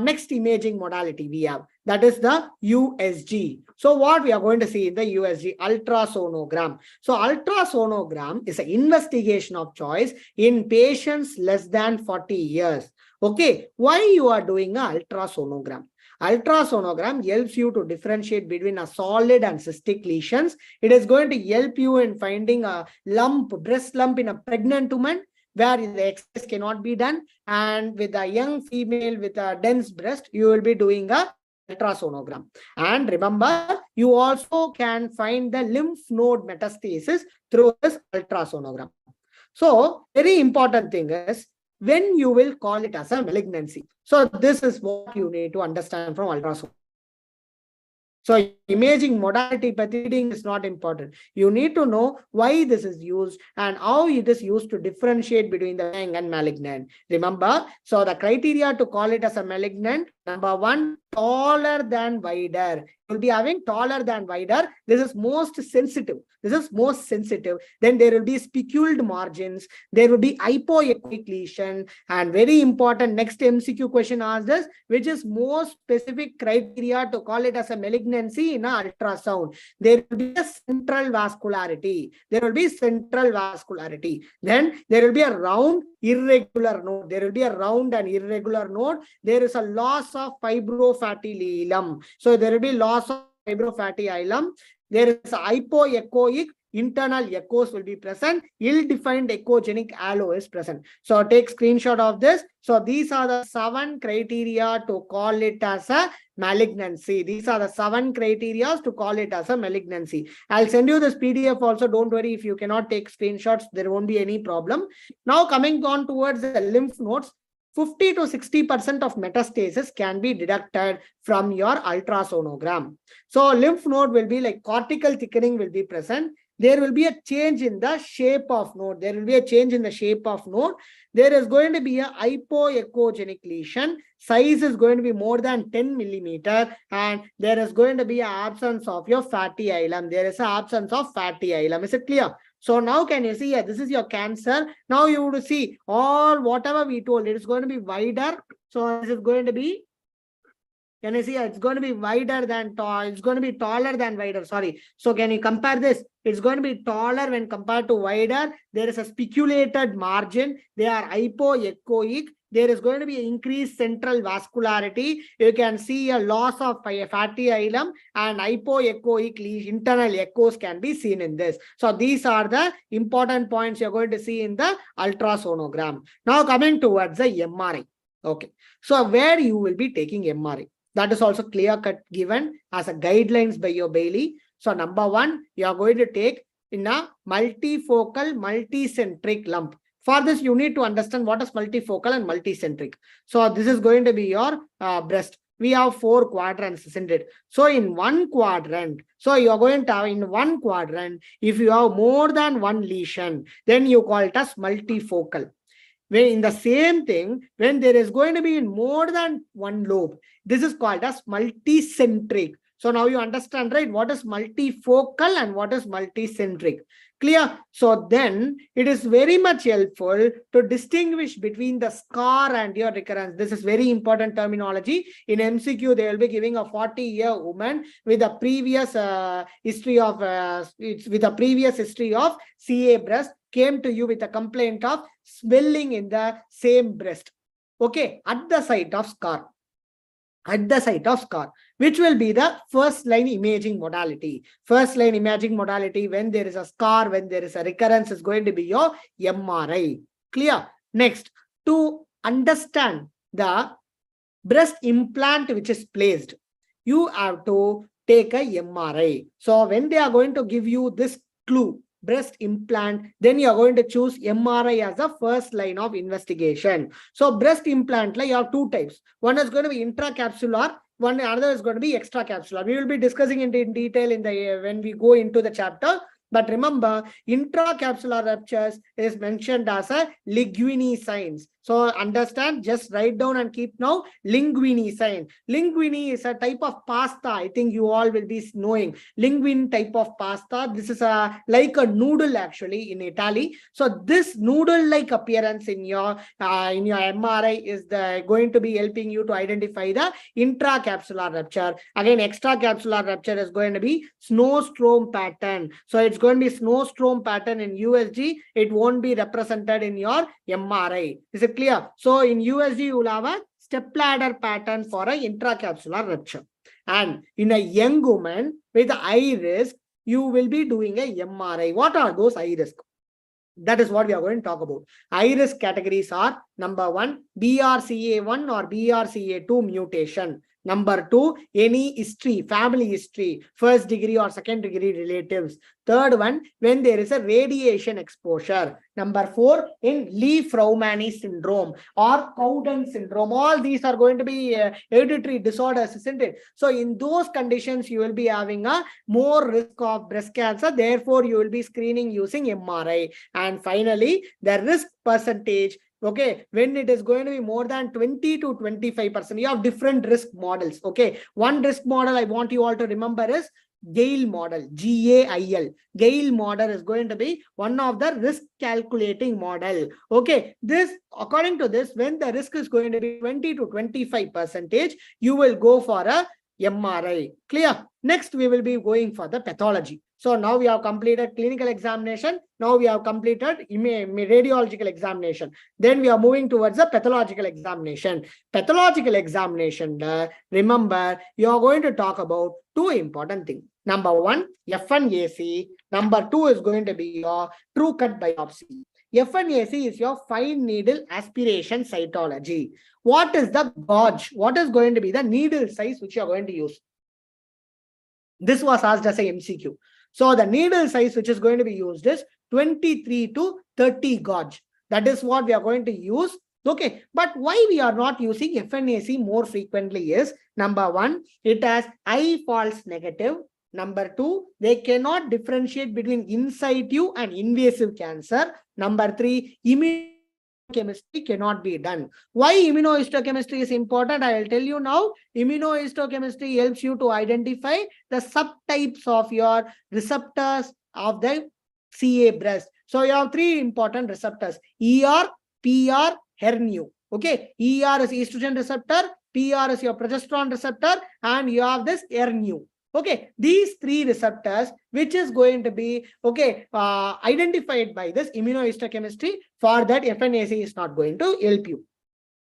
next imaging modality we have. That is the USG. So what we are going to see in the USG, ultrasonogram. So ultrasonogram is an investigation of choice in patients less than 40 years. Okay, why you are doing an ultrasonogram? Ultrasonogram helps you to differentiate between a solid and cystic lesions. It is going to help you in finding a lump, breast lump in a pregnant woman where the exercise cannot be done. And with a young female with a dense breast, you will be doing a ultrasonogram. And remember, you also can find the lymph node metastasis through this ultrasonogram. So, very important thing is when you will call it as a malignancy. So, this is what you need to understand from ultrasound. So imaging modality reading is not important. You need to know why this is used and how it is used to differentiate between the benign and malignant. Remember, so the criteria to call it as a malignant, number 1, taller than wider. You'll be having taller than wider. This is most sensitive. This is most sensitive. Then there will be speculed margins. There will be hypoechoic lesion. And very important, next MCQ question asked us, which is more specific criteria to call it as a malignancy in an ultrasound. There will be a central vascularity. There will be central vascularity. Then there will be a round irregular node. There will be a round and irregular node. There is a loss of fibrofatty ileum. So there will be loss of fibrofatty ileum. There is a hypoechoic, internal echoes will be present. Ill-defined echogenic halo is present. So take screenshot of this. So these are the 7 criteria to call it as a malignancy. These are the 7 criteria to call it as a malignancy. I'll send you this PDF also. Don't worry if you cannot take screenshots. There won't be any problem. Now coming on towards the lymph nodes. 50 to 60% of metastasis can be detected from your ultrasonogram. So lymph node will be like cortical thickening will be present. there will be a change in the shape of node. There will be a change in the shape of node. There is going to be a hypoechogenic lesion. Size is going to be more than 10 millimeter, and there is going to be an absence of your fatty hilum. There is an absence of fatty hilum. Is it clear? So now can you see here, this is your cancer. Now you would see all whatever we told, it is going to be wider. So this is going to be, can you see here, it's going to be wider than tall, it's going to be taller than wider, sorry. So can you compare this? It's going to be taller when compared to wider. There is a spiculated margin. They are hypoechoic. There is going to be increased central vascularity. You can see a loss of fatty hilum and hypoechoic internal echoes can be seen in this. So these are the important points you're going to see in the ultrasonogram. Now coming towards the MRI. Okay. So where you will be taking MRI? That is also clear-cut given as a guidelines by your Bailey. So number one, you are going to take in a multifocal, multicentric lump. For this, you need to understand what is multifocal and multicentric. So this is going to be your breast. We have 4 quadrants, isn't it? So in one quadrant, so you are going to have in one quadrant, if you have more than one lesion, then you call it as multifocal. When in the same thing, when there is going to be in more than one lobe, this is called as multicentric. So now you understand, right? What is multifocal and what is multicentric? Clear? So then it is very much helpful to distinguish between the scar and your recurrence. This is very important terminology. In MCQ, they will be giving a 40-year woman with a previous history of CA breast came to you with a complaint of swelling in the same breast. Okay, at the site of scar. At the site of scar, which will be the first line imaging modality. First line imaging modality, when there is a scar, when there is a recurrence, is going to be your MRI. Clear? Next, to understand the breast implant which is placed, you have to take a MRI. So when they are going to give you this clue, breast implant, then you are going to choose MRI as the first line of investigation. So breast implant, like you have 2 types. One is going to be intracapsular, one other is going to be extracapsular. We will be discussing it in detail in the when we go into the chapter. But remember, intracapsular ruptures is mentioned as a linguini signs. So understand, just write down and keep now linguini sign. Linguini is a type of pasta. I think you all will be knowing linguine type of pasta. This is like a noodle actually in Italy. So this noodle-like appearance in your MRI is going to be helping you to identify the intracapsular rupture. Again, extracapsular rupture is going to be snowstorm pattern. So it's going to be snowstorm pattern in USG. It won't be represented in your MRI. Is it clear? So in USG, you will have a stepladder pattern for a intracapsular rupture. And in a young woman with high risk, you will be doing a MRI. What are those high risk? That is what we are going to talk about. High risk categories are number 1, BRCA1 or BRCA2 mutation. Number 2, any history, family history, first degree or second degree relatives. Third one, when there is a radiation exposure. Number 4, in Lee-Fraumani syndrome or Cowden syndrome. All these are going to be hereditary disorders, isn't it? So in those conditions, you will be having a more risk of breast cancer. Therefore, you will be screening using MRI. And finally, the risk percentage. Okay, when it is going to be more than 20 to 25%, you have different risk models. Okay, one risk model I want you all to remember is Gale model, GAIL. Gale model is going to be one of the risk calculating model. Okay, this according to this, when the risk is going to be 20 to 25%, you will go for a MRI. Clear? Next, we will be going for the pathology. So now we have completed clinical examination. Now we have completed radiological examination. Then we are moving towards the pathological examination. Pathological examination, remember, you are going to talk about 2 important things. Number 1, FNAC. Number 2 is going to be your true cut biopsy. FNAC is your fine needle aspiration cytology. What is the gauge? What is going to be the needle size which you are going to use? This was asked as a MCQ. So the needle size which is going to be used is 23 to 30 gauge. That is what we are going to use. Okay, but why we are not using FNAC more frequently is, number 1, it has high false negative. Number 2, they cannot differentiate between in situ and invasive cancer. Number 3, immunohistochemistry cannot be done. Why immunohistochemistry is important? I will tell you now. Immunohistochemistry helps you to identify the subtypes of your receptors of the CA breast. So you have 3 important receptors: ER, PR, HER-NEW. Okay, ER is estrogen receptor, PR is your progesterone receptor, and you have this HER-NEW. Okay, these 3 receptors, which is going to be identified by this immunohistochemistry. For that, FNAC is not going to help you.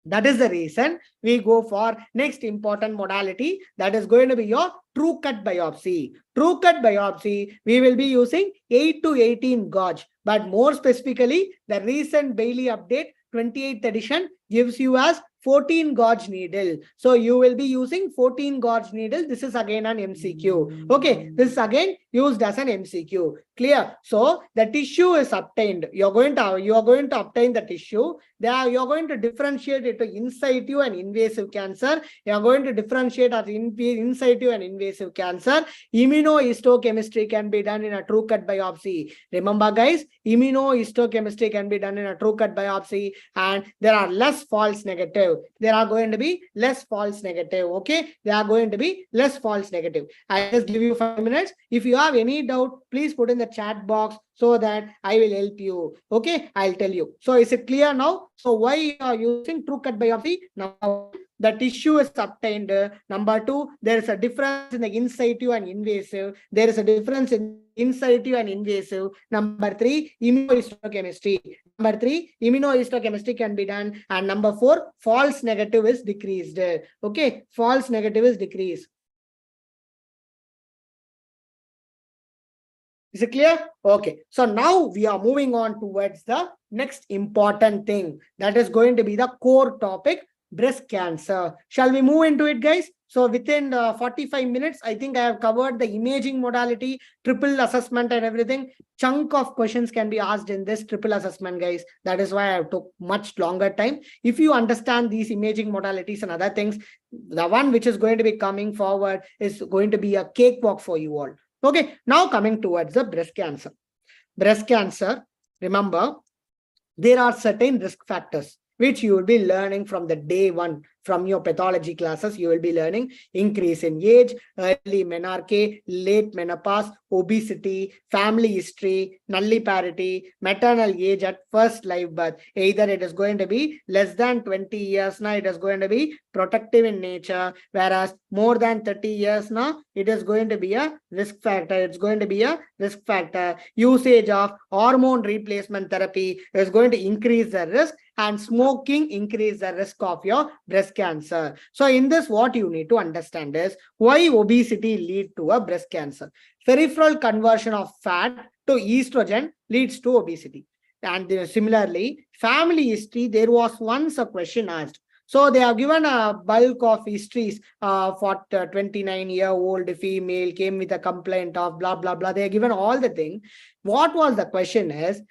That is the reason we go for next important modality, that is going to be your true cut biopsy. True cut biopsy, we will be using 8 to 18 gauge, but more specifically, the recent Bailey update 28th edition gives you as 14 gauge needle. So you will be using 14 gauge needle. This is again an MCQ. Okay, this is again used as an MCQ. Clear? So the tissue is obtained. You are going to obtain the tissue. There you are going to differentiate it to in situ and invasive cancer. You are going to differentiate as in situ and invasive cancer. Immunohistochemistry can be done in a true cut biopsy. Remember, guys, immunohistochemistry can be done in a true cut biopsy, and there are less false negative. There are going to be less false negative. Okay, there are going to be less false negative. I just give you 5 minutes. If you have any doubt, please put in the chat box so that I will help you. Okay, I'll tell you. So is it clear now? So why you are using true cut biopsy? Now the tissue is obtained. Number 2, there is a difference in the in situ and invasive. There is a difference in situ and invasive. Number 3, immunohistochemistry. Number 3, immunohistochemistry can be done. And number 4, false negative is decreased. Okay, false negative is decreased. Is it clear? Okay. So now we are moving on towards the next important thing. That is going to be the core topic, breast cancer. Shall we move into it, guys? So within 45 minutes, I think I have covered the imaging modality, triple assessment and everything. Chunk of questions can be asked in this triple assessment, guys. That is why I took much longer time. If you understand these imaging modalities and other things, the one which is going to be coming forward is going to be a cakewalk for you all. Okay, now coming towards the breast cancer. Breast cancer, remember, there are certain risk factors which you will be learning from the day one. From your pathology classes, you will be learning increase in age, early menarche, late menopause, obesity, family history, nulliparity, maternal age at first live birth. Either it is going to be less than 20 years now, it is going to be protective in nature, whereas more than 30 years now, it is going to be a risk factor. It's going to be a risk factor. Usage of hormone replacement therapy is going to increase the risk, and smoking increase the risk of your breast cancer. So in this, what you need to understand is why obesity leads to a breast cancer. Peripheral conversion of fat to estrogen leads to obesity. And similarly, family history, there was once a question asked. So they have given a bulk of histories for 29-year-old female came with a complaint of blah, blah, blah. They have given all the thing. What was the question is,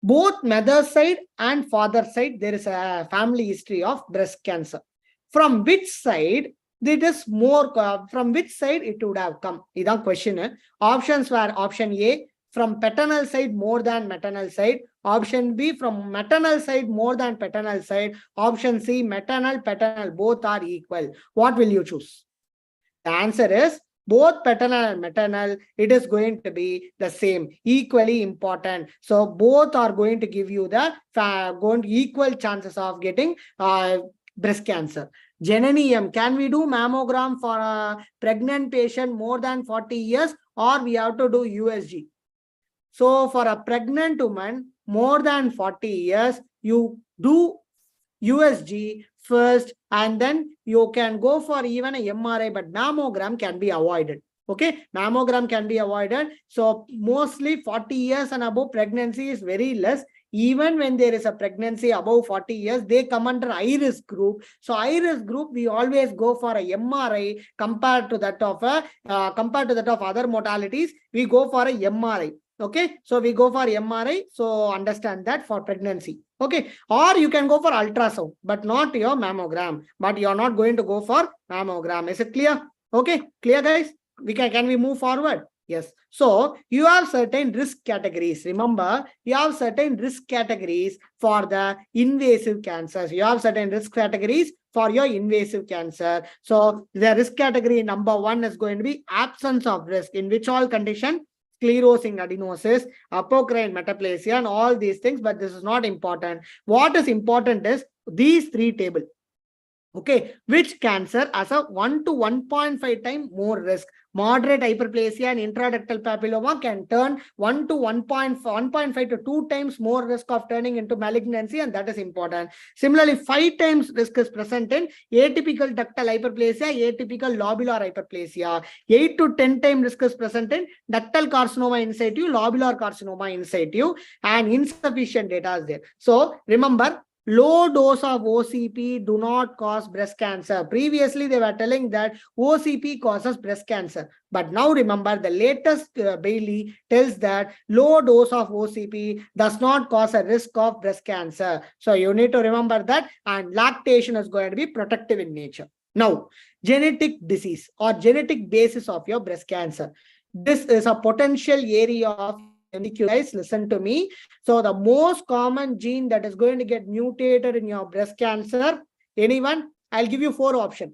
both mother's side and father's side, there is a family history of breast cancer. From which side it is more, from which side it would have come? This is question. Options were option A, from paternal side more than maternal side. Option B, from maternal side more than paternal side. Option C, maternal, paternal, both are equal. What will you choose? The answer is both paternal and maternal, it is going to be the same, equally important. So both are going to give you the equal chances of getting breast cancer. Genenium, can we do mammogram for a pregnant patient more than 40 years, or we have to do USG? So for a pregnant woman more than 40 years, you do USG first, and then you can go for even a MRI, but mammogram can be avoided. Okay, mammogram can be avoided. So mostly 40 years and above, pregnancy is very less. Even when there is a pregnancy above 40 years, they come under high risk group. So high risk group, we always go for a MRI compared to that of other modalities. We go for a MRI. Okay, so we go for MRI. So understand that for pregnancy. Okay, or you can go for ultrasound, but not your mammogram. But you are not going to go for mammogram. Is it clear? Okay, clear, guys? Can we move forward? Yes. So you have certain risk categories. Remember, you have certain risk categories for the invasive cancers. You have certain risk categories for your invasive cancer. So the risk category number 1 is going to be absence of risk, in which all condition, sclerosing adenosis, apocrine metaplasia, and all these things. But this is not important. What is important is these 3 tables. Okay, which cancer has a 1 to 1.5 times more risk. Moderate hyperplasia and intraductal papilloma can turn 1 to 1.5 to 2 times more risk of turning into malignancy, and that is important. Similarly, 5 times risk is present in atypical ductal hyperplasia, atypical lobular hyperplasia. 8 to 10 times risk is present in ductal carcinoma in situ, lobular carcinoma in situ, and insufficient data is there. So remember, low dose of OCP do not cause breast cancer. Previously, they were telling that OCP causes breast cancer. But now remember, the latest Bailey tells that low dose of OCP does not cause a risk of breast cancer. So you need to remember that, and lactation is going to be protective in nature. Now, genetic disease or genetic basis of your breast cancer. This is a potential area of MCQ, guys. Listen to me. So the most common gene that is going to get mutated in your breast cancer, anyone? I'll give you 4 options.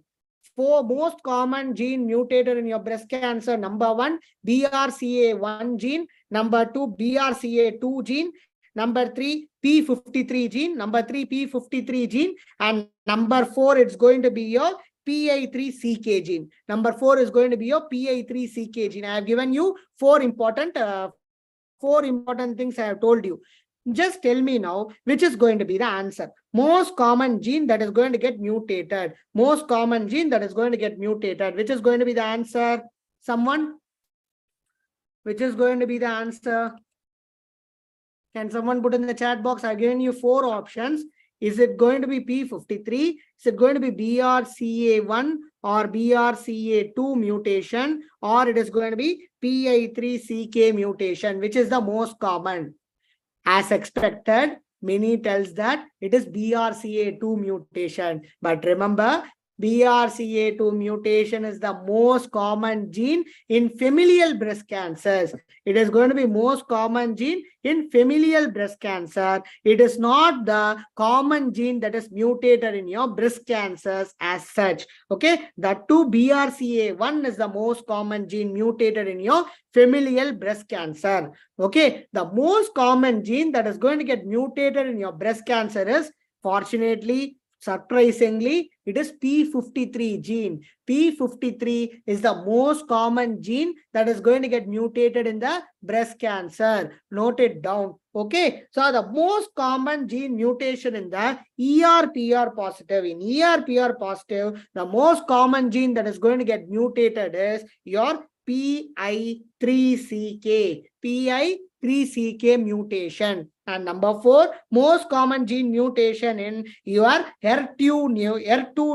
4 most common gene mutated in your breast cancer. Number 1, BRCA1 gene. Number 2, BRCA2 gene. Number 3, P53 gene. Number 3, P53 gene. And number 4, it's going to be your PI3CK gene. Number 4 is going to be your PI3CK gene. I have given you 4 important things I have told you. Just tell me now, which is going to be the answer. Most common gene that is going to get mutated. Most common gene that is going to get mutated. Which is going to be the answer? Someone? Which is going to be the answer? Can someone put in the chat box? I've given you 4 options. Is it going to be P53? Is it going to be BRCA1 or BRCA2 mutation? Or it is going to be PI3CK mutation? Which is the most common? As expected, many tells that it is BRCA2 mutation. But remember, BRCA2 mutation is the most common gene in familial breast cancers. It is going to be most common gene in familial breast cancer. It is not the common gene that is mutated in your breast cancers as such. Okay, that too, BRCA1 is the most common gene mutated in your familial breast cancer. Okay, the most common gene that is going to get mutated in your breast cancer is, fortunately, surprisingly, it is P53 gene. P53 is the most common gene that is going to get mutated in the breast cancer. Note it down. Okay. So the most common gene mutation in the ER/PR positive. In ER/PR positive, the most common gene that is going to get mutated is your PI3CK. PI3CK mutation. And number 4, most common gene mutation in your HER2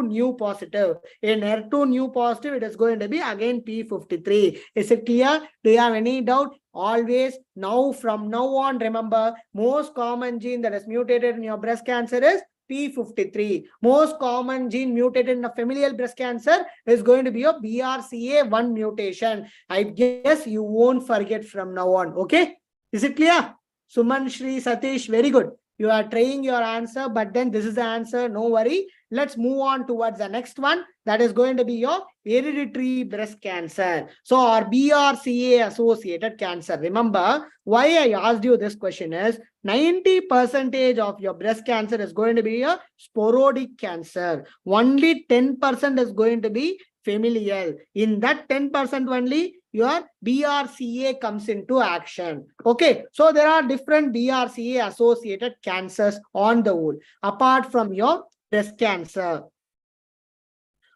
new positive. In HER2 new positive, it is going to be again P53. Is it clear? Do you have any doubt? Always now, from now on, remember, most common gene that is mutated in your breast cancer is P53. Most common gene mutated in a familial breast cancer is going to be your BRCA1 mutation. I guess you won't forget from now on. Okay? Is it clear? Suman, Shri, Satish, very good. You are trying your answer, but then this is the answer. No worry. Let's move on towards the next one. That is going to be your hereditary breast cancer. So, or BRCA associated cancer. Remember, why I asked you this question is 90% of your breast cancer is going to be a sporadic cancer. Only 10% is going to be familial. In that 10% only, your BRCA comes into action. Okay, so there are different BRCA associated cancers on the whole, apart from your breast cancer.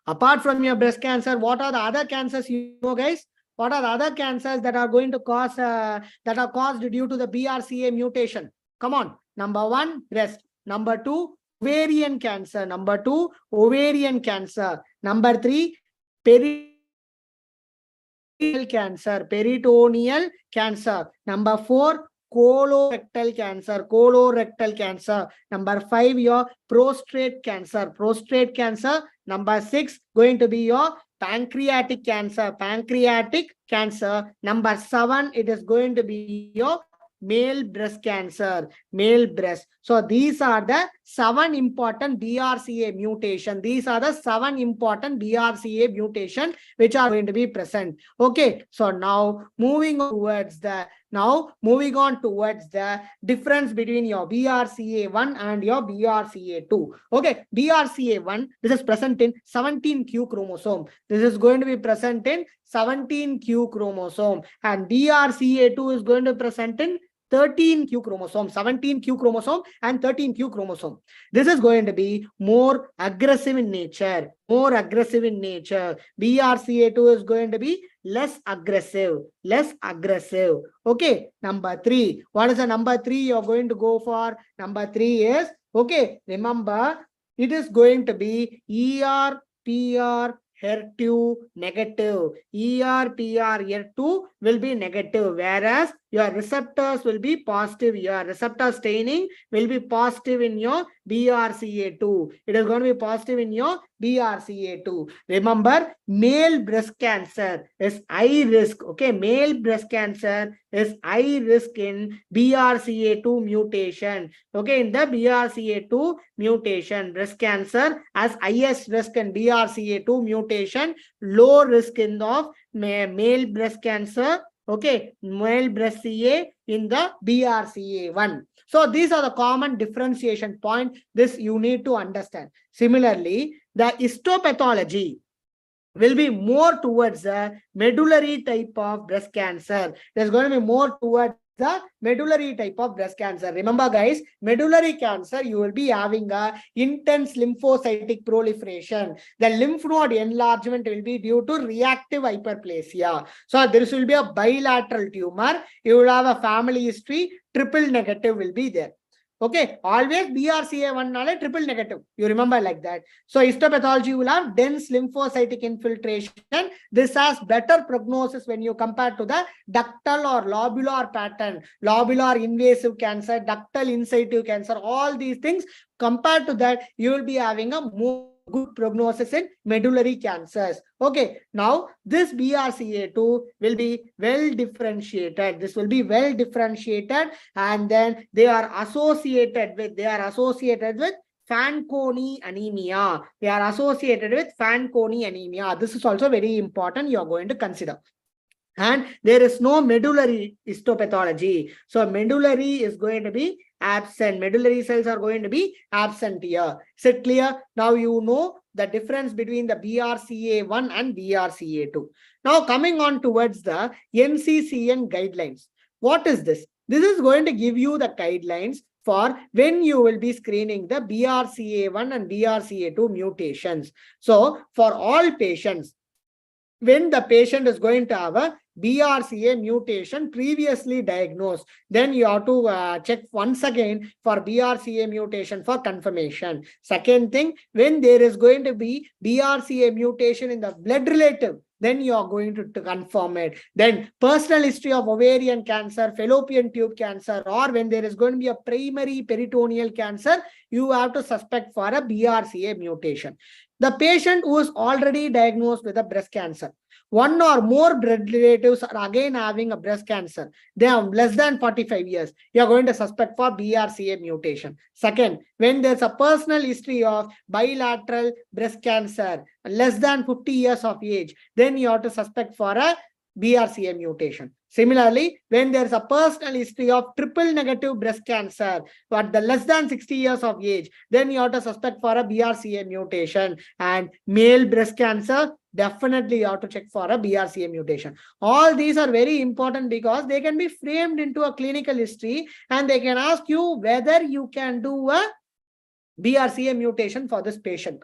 Apart from your breast cancer, what are the other cancers you know, guys? What are the other cancers that are going to cause, that are caused due to the BRCA mutation? Come on. Number 1, breast. Number 2, ovarian cancer. Number 2, ovarian cancer. Number 3, peritoneal cancer. Number 4, colorectal cancer. Number 5, your prostate cancer. Number 6, going to be your pancreatic cancer. Pancreatic cancer. Number 7, it is going to be your male breast cancer, male breast. So these are the 7 important BRCA mutation. These are the 7 important BRCA mutation which are going to be present. Okay, so now moving on towards the difference between your BRCA1 and your BRCA2. Okay, BRCA1, this is present in 17q chromosome. This is going to be present in 17q chromosome, and BRCA2 is going to be present in 13q chromosome, 17q chromosome and 13q chromosome. This is going to be more aggressive in nature. BRCA2 is going to be less aggressive. Okay, number 3. What is the number 3 you're going to go for? Number 3 is, okay, remember, it is going to be ER-PR HER2 negative. ER-PR HER2 will be negative, whereas your receptors will be positive. Your receptor staining will be positive in your BRCA2. It is going to be positive in your BRCA2. Remember, male breast cancer is high risk. Okay, male breast cancer is high risk in BRCA2 mutation. Okay, in the BRCA2 mutation, breast cancer has highest risk in BRCA2 mutation, low risk in the male breast cancer. Okay, male breast CA in the BRCA1. So these are the common differentiation point. This you need to understand. Similarly, the histopathology will be more towards the medullary type of breast cancer. There's going to be more towards the medullary type of breast cancer. Remember, guys, medullary cancer, you will be having a intense lymphocytic proliferation. The lymph node enlargement will be due to reactive hyperplasia. So this will be a bilateral tumor. You will have a family history. Triple negative will be there. Okay, always BRCA1 nale triple negative. You remember like that. So histopathology will have dense lymphocytic infiltration. This has better prognosis when you compare to the ductal or lobular pattern. Lobular invasive cancer, ductal in situ cancer, all these things. Compared to that, you will be having a more good prognosis in medullary cancers. Okay, now this BRCA2 will be well differentiated. This will be well differentiated, and then they are associated with Fanconi anemia. They are associated with Fanconi anemia. This is also very important. You are going to consider. And there is no medullary histopathology. So medullary is going to be absent. Medullary cells are going to be absent here. Is it clear? Now you know the difference between the BRCA1 and BRCA2. Now coming on towards the NCCN guidelines. What is this? This is going to give you the guidelines for when you will be screening the BRCA1 and BRCA2 mutations. So for all patients, when the patient is going to have a BRCA mutation previously diagnosed, then you have to check once again for BRCA mutation for confirmation. Second thing, when there is going to be BRCA mutation in the blood relative, then you are going to confirm it. Then personal history of ovarian cancer, fallopian tube cancer, or when there is going to be a primary peritoneal cancer, you have to suspect for a BRCA mutation. The patient who is already diagnosed with a breast cancer, one or more blood relatives are again having a breast cancer, they are less than 45 years, you are going to suspect for BRCA mutation. Second, when there's a personal history of bilateral breast cancer, less than 50 years of age, then you have to suspect for a BRCA mutation. Similarly, when there's a personal history of triple negative breast cancer, but the less than 60 years of age, then you have to suspect for a BRCA mutation. And male breast cancer, definitely you have to check for a BRCA mutation. All these are very important because they can be framed into a clinical history and they can ask you whether you can do a BRCA mutation for this patient.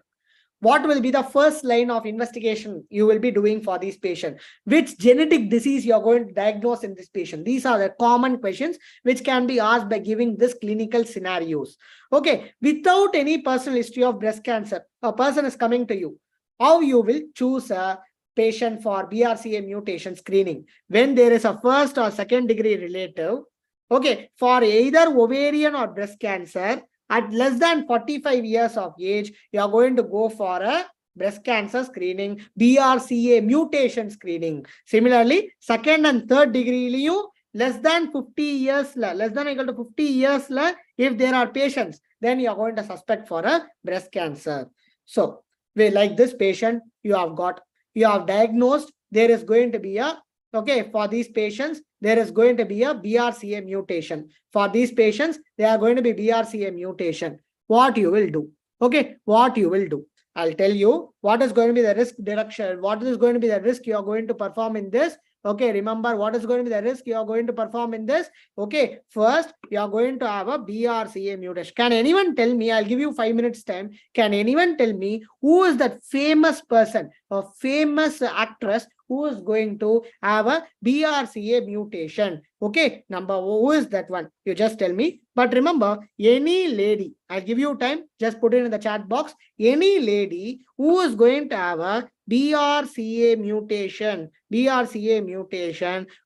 What will be the first line of investigation you will be doing for this patient? Which genetic disease you are going to diagnose in this patient? These are the common questions which can be asked by giving this clinical scenarios. Okay, without any personal history of breast cancer, a person is coming to you. How you will choose a patient for BRCA mutation screening? When there is a first or second degree relative, okay, for either ovarian or breast cancer, at less than 45 years of age, you are going to go for a breast cancer screening, BRCA mutation screening. Similarly, second and third degree you less than 50 years, less than or equal to 50 years, if there are patients, then you are going to suspect for a breast cancer. So, like this patient, you have diagnosed, there is going to be a, okay, for these patients, there is going to be a BRCA mutation. For these patients, there are going to be BRCA mutation. What you will do? Okay, what you will do? I'll tell you what is going to be the risk reduction. What is going to be the risk you are going to perform in this? Okay, remember what is going to be the risk you are going to perform in this? Okay, first you are going to have a BRCA mutation. Can anyone tell me? I'll give you 5 minutes time. Can anyone tell me who is that famous person, a famous actress who is going to have a BRCA mutation? Okay, number who is that one? You just tell me. But remember, any lady, I'll give you time, just put it in the chat box. Any lady who is going to have a BRCA mutation,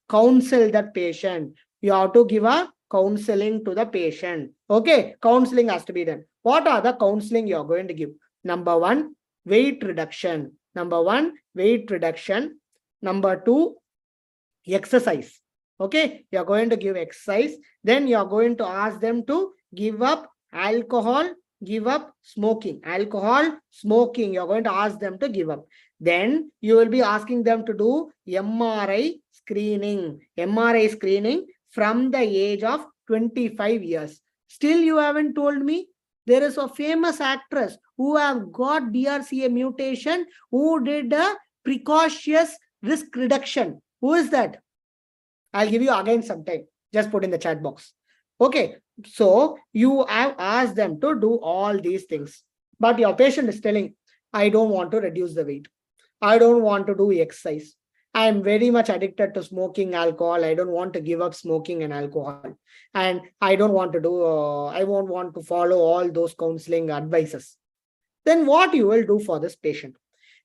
counsel that patient. You have to give a counseling to the patient. Okay, counseling has to be done. What are the counseling you are going to give? Number one, weight reduction. Number two, exercise. Okay, you are going to give exercise. Then you are going to ask them to give up alcohol, give up smoking. Alcohol, smoking, you are going to ask them to give up. Then you will be asking them to do MRI screening. MRI screening from the age of 25 years. Still you haven't told me. There is a famous actress who have got BRCA mutation, who did a precautious risk reduction. Who is that? I'll give you again sometime. Just put in the chat box. Okay, so you have asked them to do all these things. But your patient is telling, I don't want to reduce the weight. I don't want to do exercise. I am very much addicted to smoking, alcohol. I don't want to give up smoking and alcohol. And I don't want to do, I won't want to follow all those counseling advices. Then what you will do for this patient?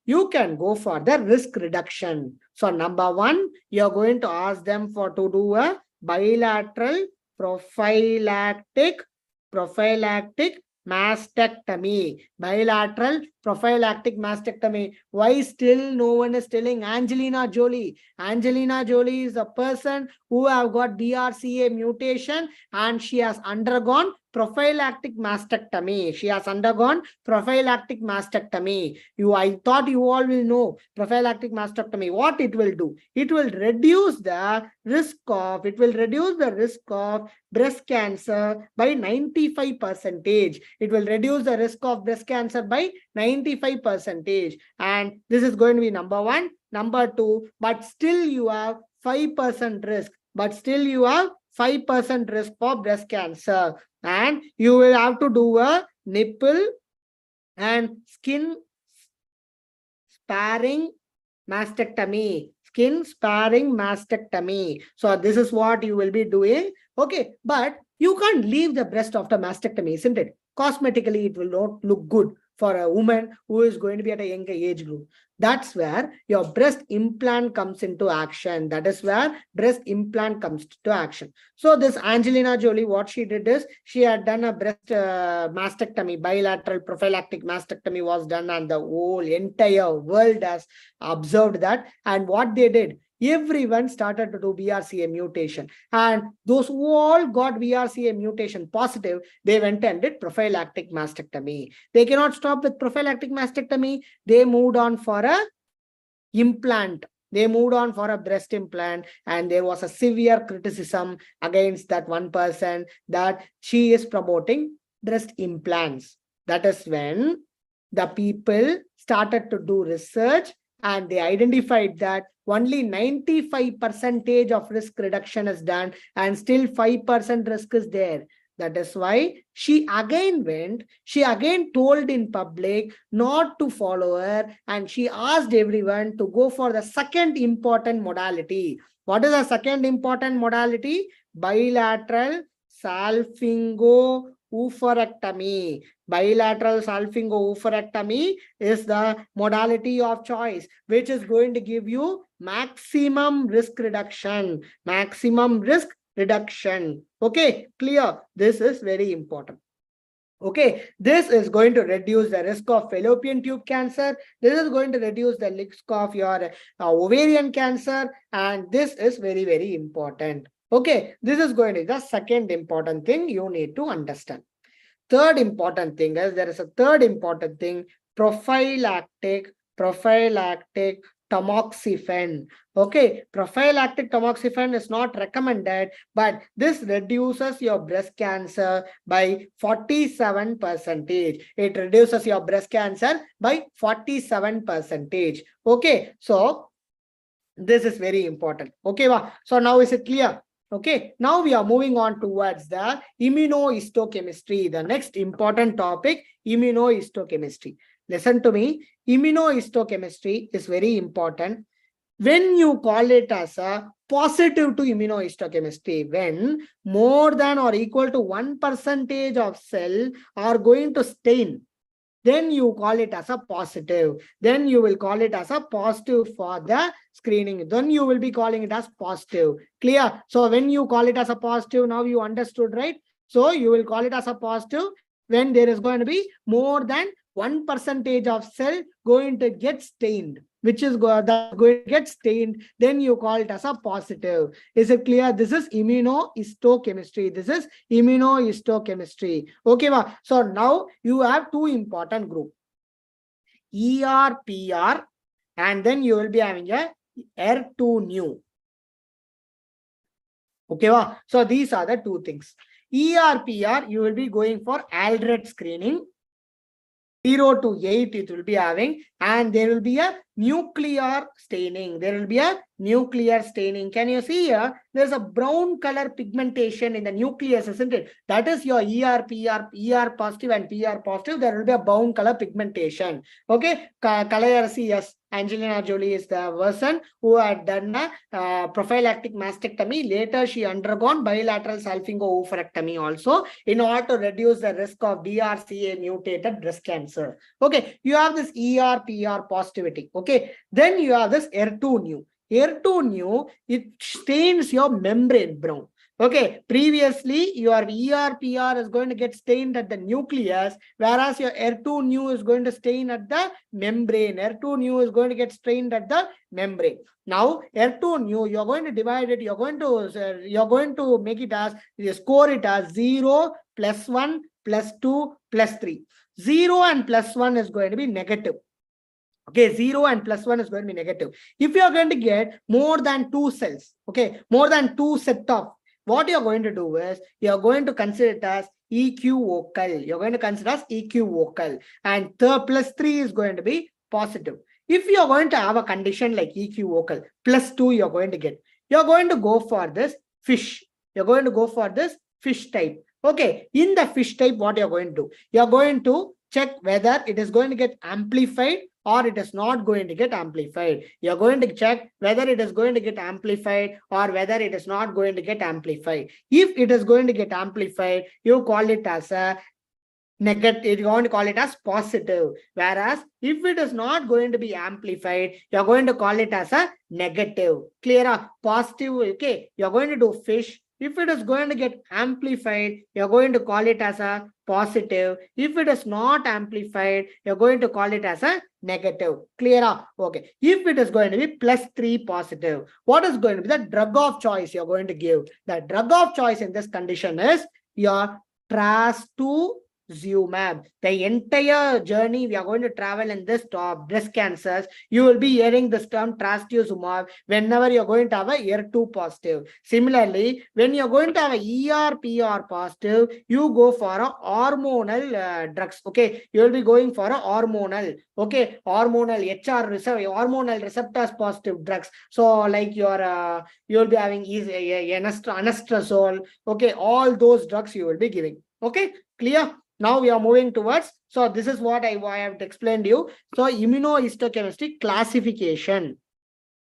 You can go for the risk reduction. So number one, you're going to ask them to do a bilateral prophylactic mastectomy. Bilateral prophylactic mastectomy. Why still no one is telling Angelina Jolie? Angelina Jolie is a person who have got BRCA mutation and she has undergone prophylactic mastectomy. She has undergone prophylactic mastectomy. I thought you all will know prophylactic mastectomy. What it will do? It will reduce the risk of breast cancer by 95%. It will reduce the risk of breast cancer by 95%. And this is going to be number one. Number two, but still you have 5% risk. But still you have 5% risk for breast cancer. And you will have to do a nipple and skin sparing mastectomy. So this is what you will be doing. Okay, but you can't leave the breast after mastectomy, isn't it? Cosmetically, it will not look good for a woman who is going to be at a younger age group. That's where your breast implant comes into action. That is where breast implant comes to action. So this Angelina Jolie, what she did is she had done a breast mastectomy, bilateral prophylactic mastectomy was done, and the whole entire world has observed that. And what they did, everyone started to do BRCA mutation. And those who all got BRCA mutation positive, they went and did prophylactic mastectomy. They cannot stop with prophylactic mastectomy. They moved on for a implant. They moved on for a breast implant, and there was a severe criticism against that one person that she is promoting breast implants. That is when the people started to do research, and they identified that only 95% of risk reduction is done and still 5% risk is there. That is why she again told in public not to follow her, and she asked everyone to go for the second important modality. What is the second important modality? Bilateral salpingo-oophorectomy. Bilateral salpingo-oophorectomy is the modality of choice, which is going to give you maximum risk reduction. Okay, clear? This is very important. Okay, this is going to reduce the risk of fallopian tube cancer. This is going to reduce the risk of your ovarian cancer. And this is very, very important. Okay, this is going to be the second important thing you need to understand. Third important thing is there is a third important thing, prophylactic tamoxifen. Okay, prophylactic tamoxifen is not recommended, but this reduces your breast cancer by 47%. It reduces your breast cancer by 47%. Okay, so this is very important. Okay, so now is it clear? Okay, now we are moving on towards the immunohistochemistry, the next important topic, immunohistochemistry. Listen to me, immunohistochemistry is very important. When you call it as a positive to immunohistochemistry, when more than or equal to 1% of cell are going to stain, then you call it as a positive. Then you will call it as a positive for the screening. Then you will be calling it as positive. Clear? So when you call it as a positive, now you understood, right? So you will call it as a positive when there is going to be more than 1% of cell going to get stained, which is going to get stained, then you call it as a positive. Is it clear? This is immunohistochemistry. This is immunohistochemistry. Okay, so now you have two important groups, ERPR, and then you will be having a R2 new. Okay, so these are the two things. ERPR, you will be going for Aldred screening. 0 to 8 it will be having, and there will be a nuclear staining. There will be a nuclear staining. Can you see here? There's a brown color pigmentation in the nucleus, isn't it? That is your ER positive and PR positive. There will be a brown color pigmentation. Okay, Kalayarasi, yes. Angelina Jolie is the person who had done a prophylactic mastectomy. Later, she undergone bilateral salpingo-oophorectomy also in order to reduce the risk of BRCA mutated breast cancer. Okay, you have this ER-PR positivity. Okay, then you have this R2 new. R2 new, it stains your membrane brown. Okay, previously your ERPR is going to get stained at the nucleus, whereas your R2 new is going to stain at the membrane. R2 new is going to get stained at the membrane. Now R2 new, you're going to divide it, you're going to make it as, you score it as 0, +1, +2, +3. 0 and +1 is going to be negative. Okay, 0 and +1 is going to be negative. If you are going to get more than 2 cells, okay, more than 2 set of, what you're going to do is you're going to consider it as equivocal. You're going to consider as equivocal, and the +3 is going to be positive. If you're going to have a condition like equivocal, +2 you're going to get, you're going to go for this fish. You're going to go for this fish type. Okay, in the fish type, what you're going to do? You're going to check whether it is going to get amplified or it is not going to get amplified. You're going to check whether it is going to get amplified or whether it is not going to get amplified. If it is going to get amplified, you call it as a negative, you're going to call it as positive. Whereas if it is not going to be amplified, you're going to call it as a negative. Clear? Positive. Okay, you're going to do fish. If it is going to get amplified, you're going to call it as a positive. If it is not amplified, you're going to call it as a negative. Clear? Okay. If it is going to be +3 positive, what is going to be the drug of choice you're going to give? The drug of choice in this condition is your trastuzumab. The entire journey we are going to travel in this top breast cancers, you will be hearing this term trastuzumab whenever you're going to have a ER2 positive. Similarly, when you're going to have a ER-PR positive, you go for a hormonal drugs. Okay, you will be going for a hormonal. Okay, hormonal hormonal receptors positive drugs. So like your you will be having anastrozole. Okay, all those drugs you will be giving. Okay, clear? Now we are moving towards, so this is what I have explained to you. So immunohistochemistry classification.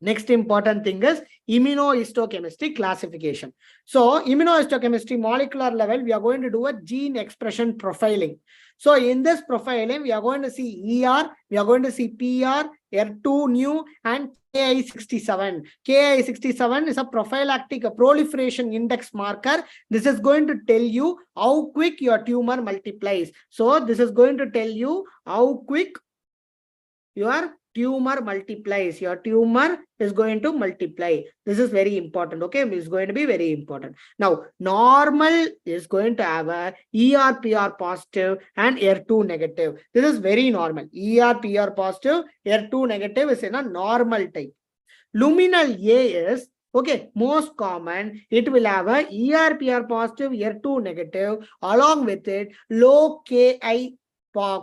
Next important thing is immunohistochemistry classification. So immunohistochemistry molecular level, we are going to do a gene expression profiling. So in this profiling, we are going to see ER, we are going to see PR, R2 new, and Ki67. Ki67 is a prophylactic proliferation index marker. This is going to tell you how quick your tumor multiplies. So this is going to tell you how quick your tumor multiplies. Your tumor is going to multiply. This is very important. Okay, it's going to be very important. Now, normal is going to have a ER/PR positive and ER2 negative. This is very normal. ER/PR positive, ER2 negative is in a normal type. Luminal A is okay, most common. It will have a ER/PR positive, ER2 negative, along with it low Ki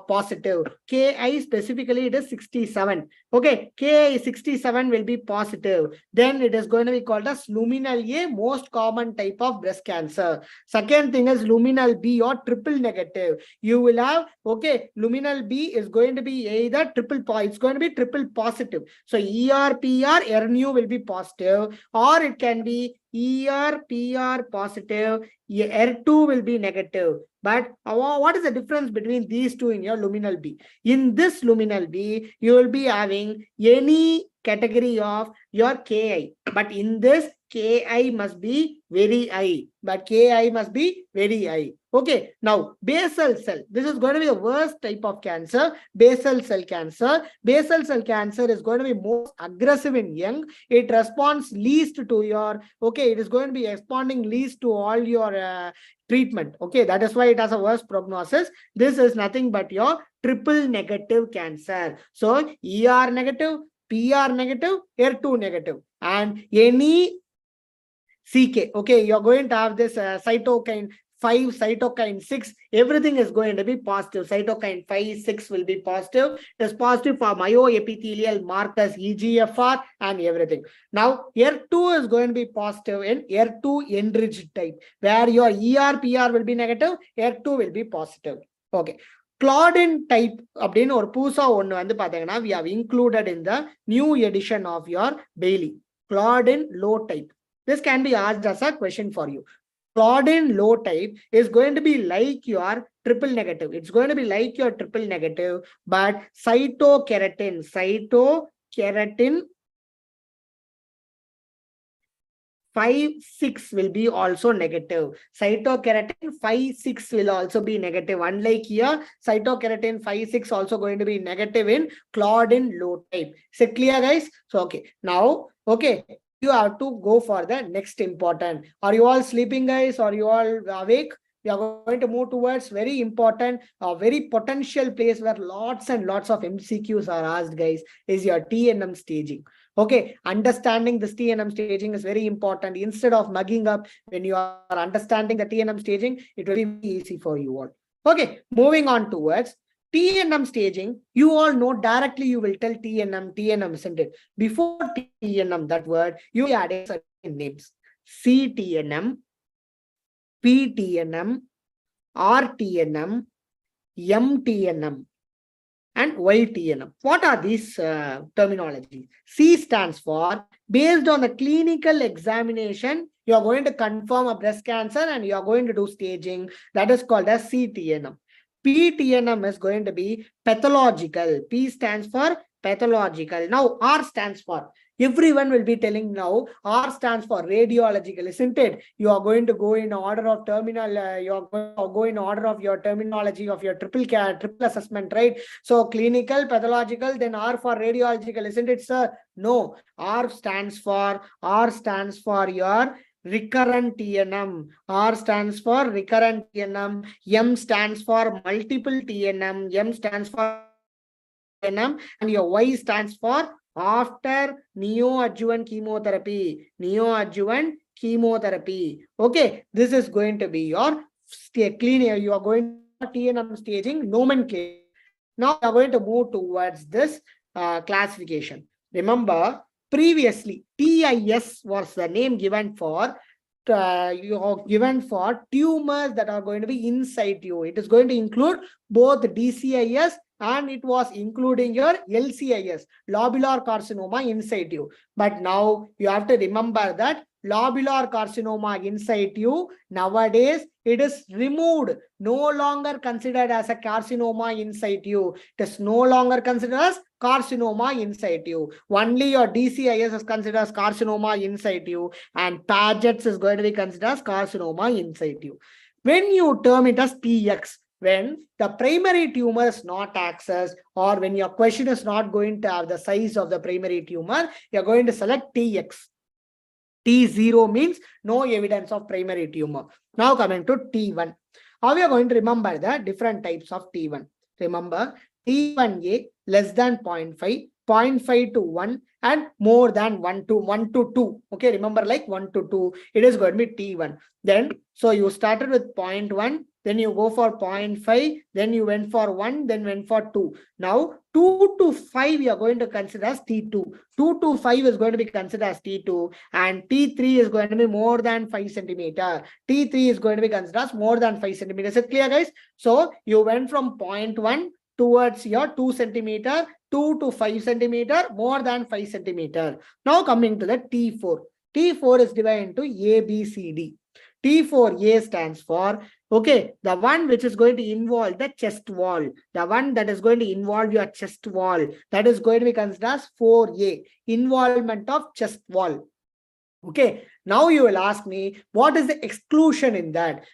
positive. Ki specifically it is 67. Okay, Ki 67 will be positive. Then it is going to be called as luminal A, most common type of breast cancer. Second thing is luminal B or triple negative. You will have, okay, luminal B is going to be either it's going to be triple positive. So ER/PR, RNU will be positive, or it can be ER/PR positive, R2 will be negative. But what is the difference between these two in your luminal B? In this luminal B, you will be having any category of your Ki. But in this, Ki must be very high. But Ki must be very high. Okay, now basal cell. This is going to be the worst type of cancer, basal cell cancer. Basal cell cancer is going to be most aggressive in young. It responds least to your, okay, it is going to be responding least to all your treatment. Okay, that is why it has a worse prognosis. This is nothing but your triple negative cancer. So ER negative, PR negative, R2 negative, and any CK. Okay, you're going to have this cytokine 5, cytokine 6, everything is going to be positive. Cytokine 5, 6 will be positive. It is positive for myoepithelial markers, EGFR, and everything. Now, R2 is going to be positive in R2 enriched type, where your ER/PR will be negative, R2 will be positive. Okay. Claudin type அப்படின்னு ஒரு புதுசா ஒன்று வந்து பாத்தீங்கன்னா we have included in the new edition of your Bailey. Claudin low type. This can be asked as a question for you. Claudin low type is going to be like your triple negative. It's going to be like your triple negative, but cytokeratin 5-6 will be also negative. Cytokeratin 5-6 will also be negative. Unlike here, cytokeratin 5-6 also going to be negative in Claudin low type. Is it clear, guys? So, okay. Now, okay, you have to go for the next important. Are you all sleeping, guys? Are you all awake? We are going to move towards very important, very potential place where lots and lots of MCQs are asked, guys, is your TNM staging. Okay, understanding this TNM staging is very important. Instead of mugging up, when you are understanding the TNM staging, it will be easy for you all. Okay, moving on towards TNM staging. You all know directly you will tell TNM, isn't it? Before TNM, that word, you add certain names. CTNM, PTNM, RTNM, MTNM, and YTNM. What are these terminologies? C stands for, based on the clinical examination, you are going to confirm a breast cancer and you are going to do staging. That is called as CTNM. PTNM is going to be pathological. P stands for pathological. Now R stands for, everyone will be telling now, R stands for radiological, isn't it? You are going to go in order of terminal, you are going to go in order of your terminology of your triple assessment, right? So clinical, pathological, then R for radiological, isn't it, sir? No, R stands for your recurrent TNM. R stands for recurrent TNM. M stands for multiple TNM. M stands for TNM, and your Y stands for after neoadjuvant chemotherapy. Neoadjuvant chemotherapy. Okay, this is going to be your cleaner. You are going to TNM staging nomenclature. Now we are going to move towards this classification. Remember, previously TIS was the name given for you are given for tumors that are going to be inside you. It is going to include both DCIS and it was including your LCIS, lobular carcinoma inside you. But now you have to remember that lobular carcinoma inside you, nowadays it is removed, no longer considered as a carcinoma inside you. It is no longer considered as carcinoma inside you. Only your DCIS is considered as carcinoma inside you, and Paget's is going to be considered as carcinoma inside you. When you term it as PX, when the primary tumor is not accessed, or when your question is not going to have the size of the primary tumor, you're going to select TX. T0 means no evidence of primary tumor. Now coming to T1. How we are going to remember the different types of T1. Remember, T1A less than 0.5, 0.5 to 1, and more than 1 to 2. Okay, remember, like 1 to 2, it is going to be T1. Then, so you started with 0.1, then you go for 0.5, then you went for 1, then went for 2. Now, 2 to 5 you are going to consider as T2. 2 to 5 is going to be considered as T2, and T3 is going to be more than 5 centimeter. T3 is going to be considered as more than 5 centimeters. Is it clear, guys? So, you went from 0.1 towards your 2 centimeter, 2 to 5 centimeter, more than 5 centimeter. Now coming to the T4. T4 is divided into A, B, C, D. T4A stands for, okay, the one which is going to involve the chest wall. The one that is going to involve your chest wall. That is going to be considered as 4A, involvement of chest wall. Okay, now you will ask me, what is the exclusion in that?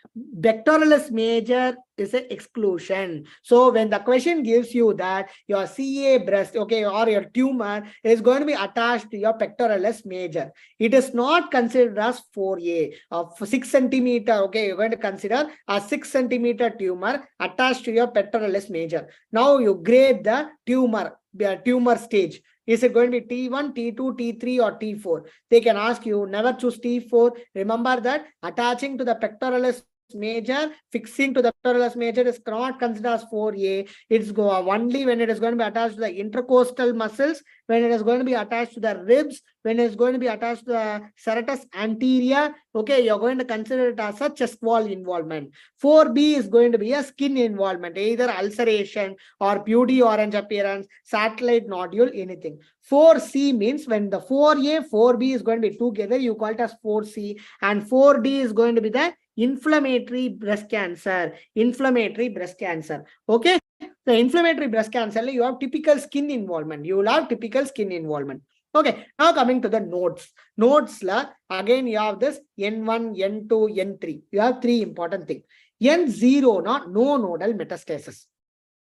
Pectoralis major is an exclusion. So when the question gives you that your CA breast, okay, or your tumor is going to be attached to your pectoralis major, it is not considered as 4A of 6 centimeter. Okay, you're going to consider a 6 centimeter tumor attached to your pectoralis major. Now you grade the tumor stage. Is it going to be T1, T2, T3, or T4? They can ask you, never choose T4. Remember that attaching to the pectoralis major, fixing to the pectoralis major is not considered as 4A. It's only when it is going to be attached to the intercostal muscles, when it is going to be attached to the ribs, when it is going to be attached to the serratus anterior. Okay, you're going to consider it as a chest wall involvement. 4B is going to be a skin involvement, either ulceration or beauty orange appearance, satellite nodule, anything. 4C means when the 4A, 4B is going to be together, you call it as 4C, and 4D is going to be the inflammatory breast cancer. Inflammatory breast cancer. Okay, the inflammatory breast cancer, you have typical skin involvement. You will have typical skin involvement. Okay, now coming to the nodes. Nodes, again you have this N1, N2, N3. You have three important things. N0, no nodal metastasis.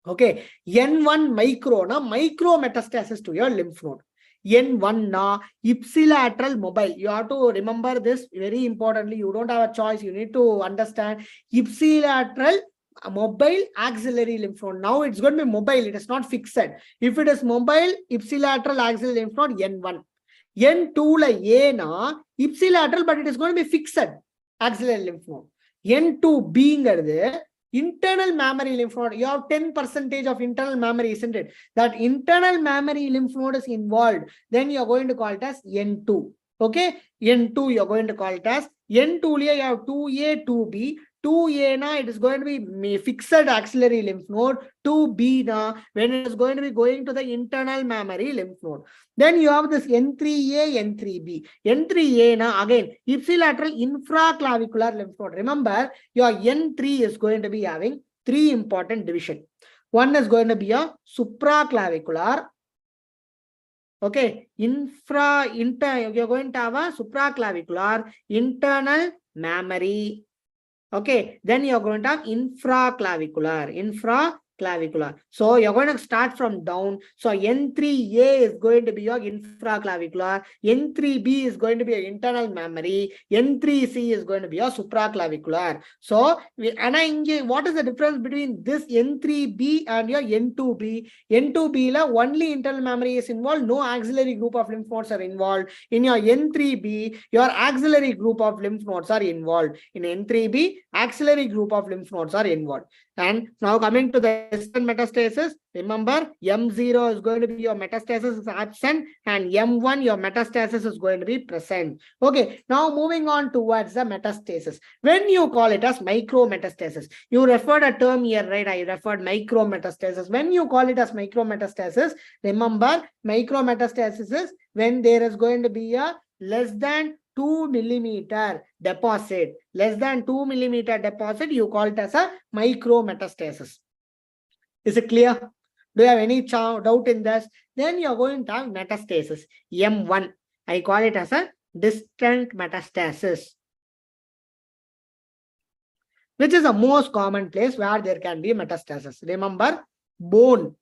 Okay, N1 micro, micro metastasis to your lymph node. N1 ipsilateral mobile. You have to remember this very importantly. You don't have a choice. You need to understand ipsilateral mobile axillary lymph node. Now it's going to be mobile. It is not fixed. If it is mobile, ipsilateral axillary lymph node N1. N2 la ipsilateral, but it is going to be fixed axillary lymph node. N2 being internal mammary lymph node. You have 10% of internal mammary, isn't it? That internal mammary lymph node is involved. Then you are going to call it as N2. Okay, N2 you are going to call it as N2. You have 2A, 2B. 2A it is going to be fixed axillary lymph node. 2B when it is going to be going to the internal mammary lymph node. Then you have this N3A, N3B. N3A again ipsilateral infraclavicular lymph node. Remember, your N3 is going to be having three important divisions. One is going to be a supraclavicular. Okay, you're going to have a supraclavicular, internal mammary. Okay, then you're going to have infraclavicular. So you're going to start from down. So N3A is going to be your infraclavicular. N3B is going to be your internal mammary. N3C is going to be your supraclavicular. So, what is the difference between this N3B and your N2B? N2B only internal mammary is involved. No axillary group of lymph nodes are involved. In your N3B, your axillary group of lymph nodes are involved. In N3B, axillary group of lymph nodes are involved. And now coming to the distant metastasis, remember M0 is going to be your metastasis is absent and M1 your metastasis is going to be present. Okay, now moving on towards the metastasis. When you call it as micrometastasis, you referred a term here, right? I referred micrometastasis. When you call it as micrometastasis, remember micrometastasis is when there is going to be a less than 2 millimeter deposit. Less than 2 millimeter deposit, you call it as a micrometastasis. Is it clear? Do you have any doubt in this? Then you are going to have metastasis. M1. I call it as a distant metastasis, which is the most common place where there can be metastasis. Remember, bone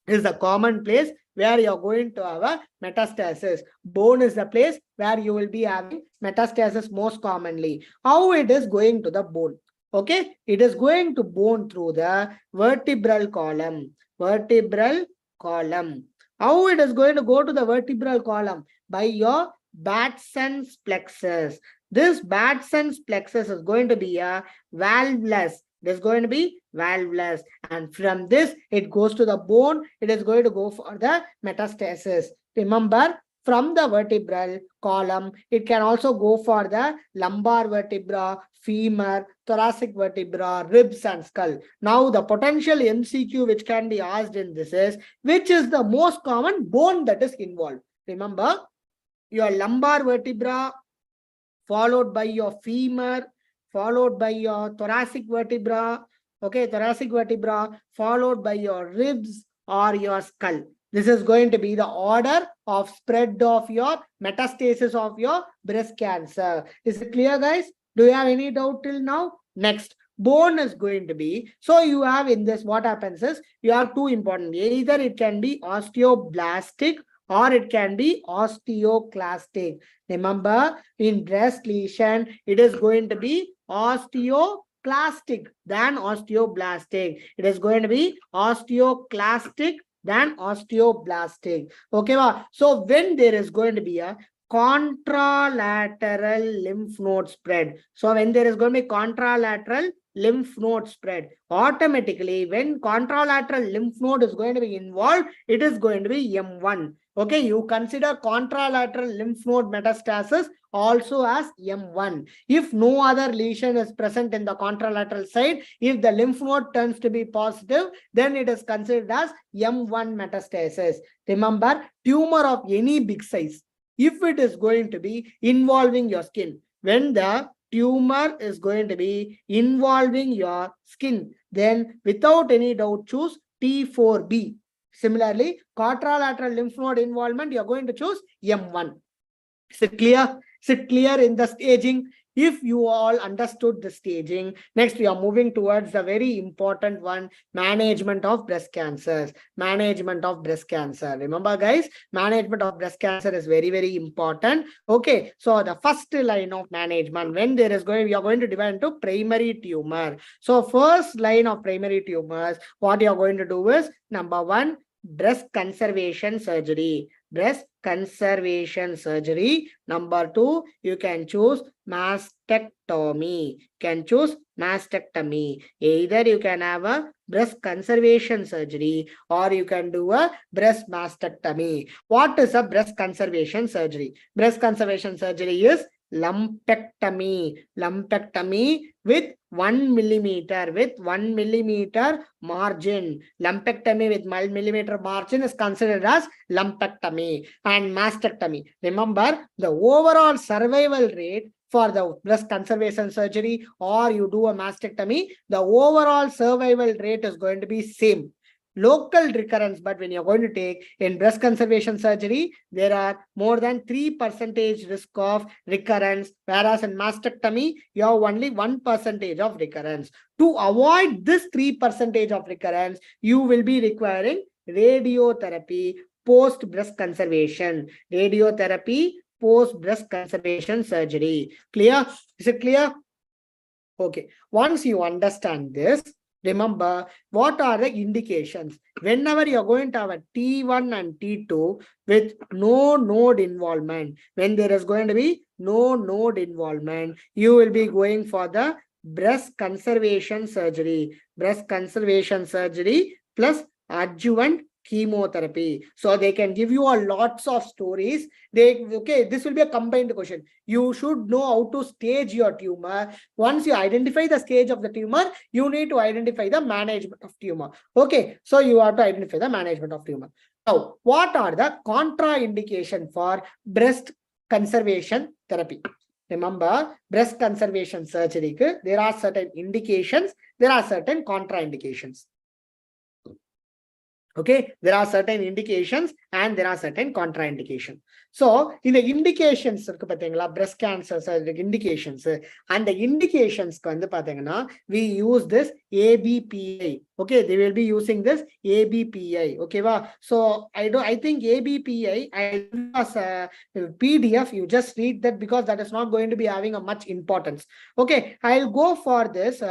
is the common place where you're going to have a metastasis. Bone is the place where you will be having metastasis most commonly. How it is going to the bone? Okay, it is going to bone through the vertebral column. Vertebral column. How it is going to go to the vertebral column? By your Batson's plexus. This Batson's plexus is going to be a valveless. It is going to be valveless, and from this it goes to the bone. It is going to go for the metastasis. Remember, from the vertebral column, it can also go for the lumbar vertebra, femur, thoracic vertebra, ribs and skull. Now the potential MCQ which can be asked in this is, which is the most common bone that is involved? Remember, your lumbar vertebra followed by your femur, followed by your thoracic vertebra, okay, thoracic vertebra, followed by your ribs or your skull. This is going to be the order of spread of your metastasis of your breast cancer. Is it clear, guys? Do you have any doubt till now? Next, bone is going to be, so you have in this, what happens is, you have two important, either it can be osteoblastic or it can be osteoclastic. Remember, in breast lesion, it is going to be osteoclastic than osteoblastic. It is going to be osteoclastic than osteoblastic. Okay, so when there is going to be a contralateral lymph node spread, so when there is going to be contralateral lymph node spread, automatically when contralateral lymph node is going to be involved, it is going to be M1. Okay, you consider contralateral lymph node metastasis also as M1. If no other lesion is present in the contralateral side, if the lymph node turns to be positive, then it is considered as M1 metastasis. Remember, tumor of any big size, if it is going to be involving your skin, when the tumor is going to be involving your skin, then without any doubt choose T4B. Similarly, contralateral lymph node involvement, you are going to choose M1. Is it clear? Is it clear in the staging? If you all understood the staging, next we are moving towards the very important one, management of breast cancers. Management of breast cancer. Remember, guys, management of breast cancer is very, very important. Okay, so the first line of management, when there is going, we are going to divide into primary tumor. So first line of primary tumors, what you are going to do is, number one, breast conservation surgery. Breast conservation surgery. Number two, you can choose mastectomy. Can choose mastectomy. Either you can have a breast conservation surgery or you can do a breast mastectomy. What is a breast conservation surgery? Breast conservation surgery is lumpectomy. Lumpectomy with 1 millimeter, with 1 millimeter margin. Lumpectomy with 1 millimeter margin is considered as lumpectomy. And mastectomy, remember, the overall survival rate for the breast conservation surgery or you do a mastectomy, the overall survival rate is going to be same. Local recurrence, but when you're going to take in breast conservation surgery, there are more than 3% risk of recurrence, whereas in mastectomy, you have only 1% of recurrence. To avoid this 3% of recurrence, you will be requiring radiotherapy post breast conservation. Radiotherapy post breast conservation surgery. Clear? Is it clear? Okay. Once you understand this, remember, what are the indications? Whenever you're going to have a T1 and T2 with no node involvement, when there is going to be no node involvement, you will be going for the breast conservation surgery. Breast conservation surgery plus adjuvant chemotherapy. So they can give you a lots of stories. This will be a combined question. You should know how to stage your tumor. Once you identify the stage of the tumor, you need to identify the management of tumor. Okay, so you have to identify the management of tumor. Now, what are the contraindication for breast conservation therapy? Remember, breast conservation surgery, there are certain indications, there are certain contraindications. Okay, there are certain indications and there are certain contraindications. So, in the indications, breast cancer indications, and the indications, we use this ABPI. Okay, they will be using this ABPI. Okay, so I think ABPI as a PDF. You just read that because that is not going to be having a much importance. Okay, I'll go for this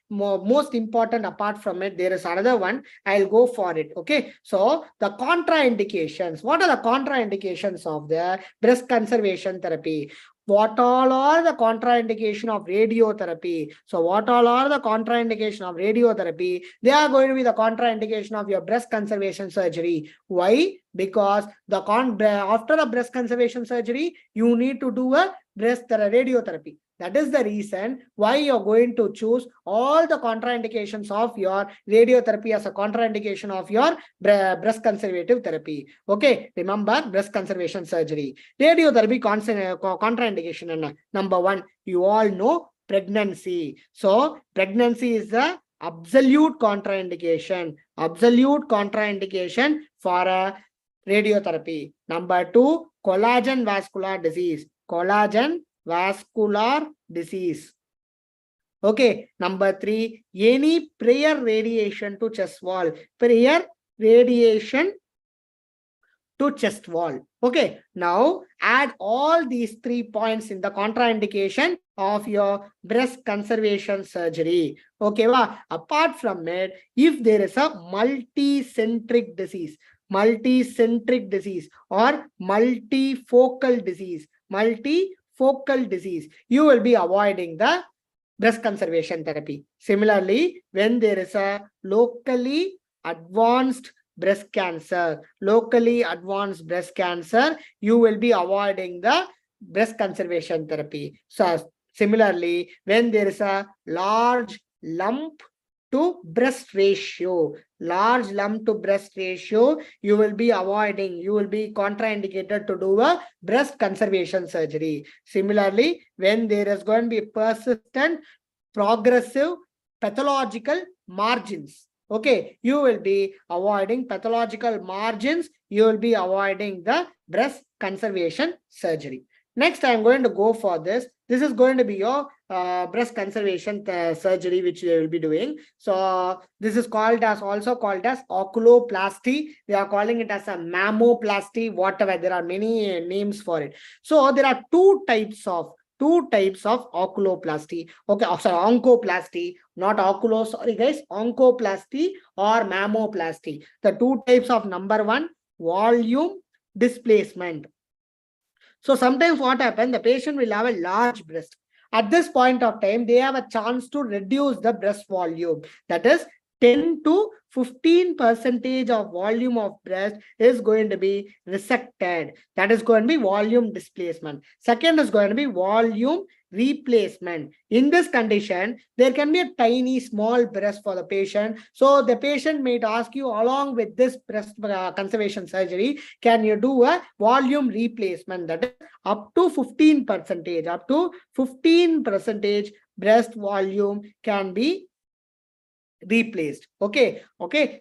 most important. Apart from it, there is another one. I'll go for it. Okay, so the contraindications. What are the contraindications of the breast conservation therapy? What all are the contraindication of radiotherapy? So what all are the contraindication of radiotherapy? They are going to be the contraindication of your breast conservation surgery. Why? Because after the breast conservation surgery, you need to do a breast radiotherapy. That is the reason why you're going to choose all the contraindications of your radiotherapy as a contraindication of your breast conservative therapy. Okay, remember breast conservation surgery. Radiotherapy contraindication. Number one, you all know pregnancy. So pregnancy is the absolute contraindication. Absolute contraindication for a radiotherapy. Number two, collagen vascular disease. Collagen vascular disease. Okay, number three, any prior radiation to chest wall. Prior radiation to chest wall. Okay, now add all these 3 points in the contraindication of your breast conservation surgery. Okay, apart from it, if there is a multicentric disease or multifocal disease, you will be avoiding the breast conservation therapy. Similarly, when there is a locally advanced breast cancer, you will be avoiding the breast conservation therapy. So similarly, when there is a large lump to breast ratio, you will be avoiding, you will be contraindicated to do a breast conservation surgery. Similarly, when there is going to be persistent, progressive, pathological margins, okay, you will be avoiding pathological margins, you will be avoiding the breast conservation surgery. Next, I am going to go for this. This is going to be your breast conservation surgery, which they will be doing. So this is also called as oculoplasty. They are calling it as a mammoplasty, whatever. There are many names for it. So there are two types of oculoplasty. Okay, sorry, oncoplasty, not oculo. Sorry guys, oncoplasty or mammoplasty. The two types of number one, volume displacement. So sometimes what happens, the patient will have a large breast. At this point of time, they have a chance to reduce the breast volume. That is 10 to 15% of volume of breast is going to be resected. That is going to be volume displacement. Second is going to be volume replacement. In this condition, there can be a tiny small breast for the patient. So the patient may ask you, along with this breast conservation surgery, can you do a volume replacement? That is up to 15%. Up to 15% breast volume can be replaced. Okay,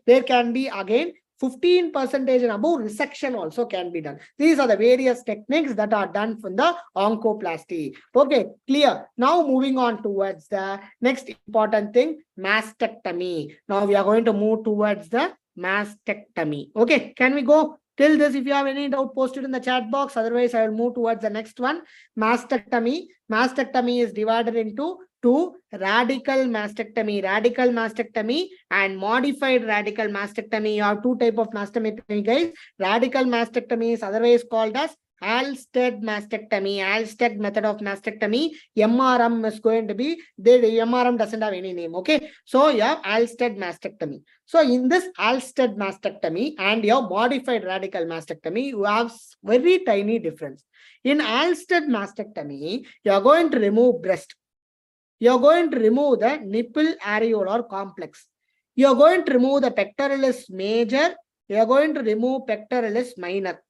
there can be again 15% and above resection also can be done. These are the various techniques that are done from the oncoplasty. Okay, clear. Now moving on towards the next important thing, mastectomy. Now we are going to move towards the mastectomy. Okay, can we go till this? If you have any doubt, post it in the chat box. Otherwise, I will move towards the next one. Mastectomy. Mastectomy is divided into two: radical mastectomy and modified radical mastectomy. You have two types of mastectomy, guys. Radical mastectomy is otherwise called as Alstead mastectomy, Alstead method of mastectomy, MRM is going to be, the MRM doesn't have any name, okay? So you have Alstead mastectomy. So in this Alstead mastectomy and your modified radical mastectomy, you have very tiny difference. In Alstead mastectomy, you are going to remove breast. You are going to remove the nipple areolar complex. You are going to remove the pectoralis major. You are going to remove pectoralis minor.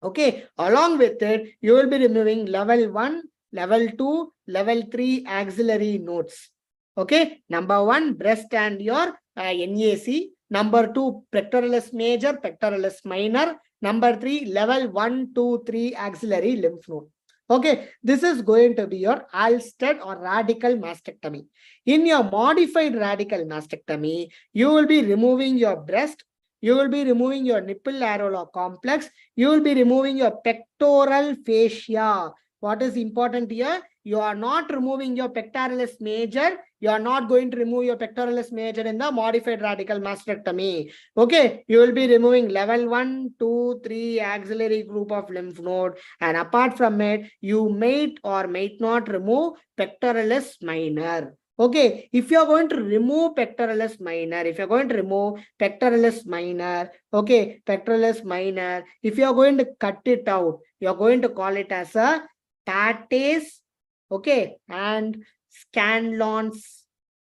Okay, along with it, you will be removing level 1, level 2, level 3 axillary nodes. Okay, number 1, breast and your NAC. Number 2, pectoralis major, pectoralis minor. Number 3, level 1, 2, 3 axillary lymph node. Okay, this is going to be your Alstead or radical mastectomy. In your modified radical mastectomy, you will be removing your breast, you will be removing your nipple areolar complex, you will be removing your pectoral fascia. What is important here? You are not removing your pectoralis major. You are not going to remove your pectoralis major in the modified radical mastectomy. Okay, you will be removing level 1, 2, 3 axillary group of lymph node, and apart from it, you may or may not remove pectoralis minor. Okay, if you are going to remove pectoralis minor, okay, pectoralis minor, if you are going to cut it out, you are going to call it as a Pate's, okay, and Scanlon's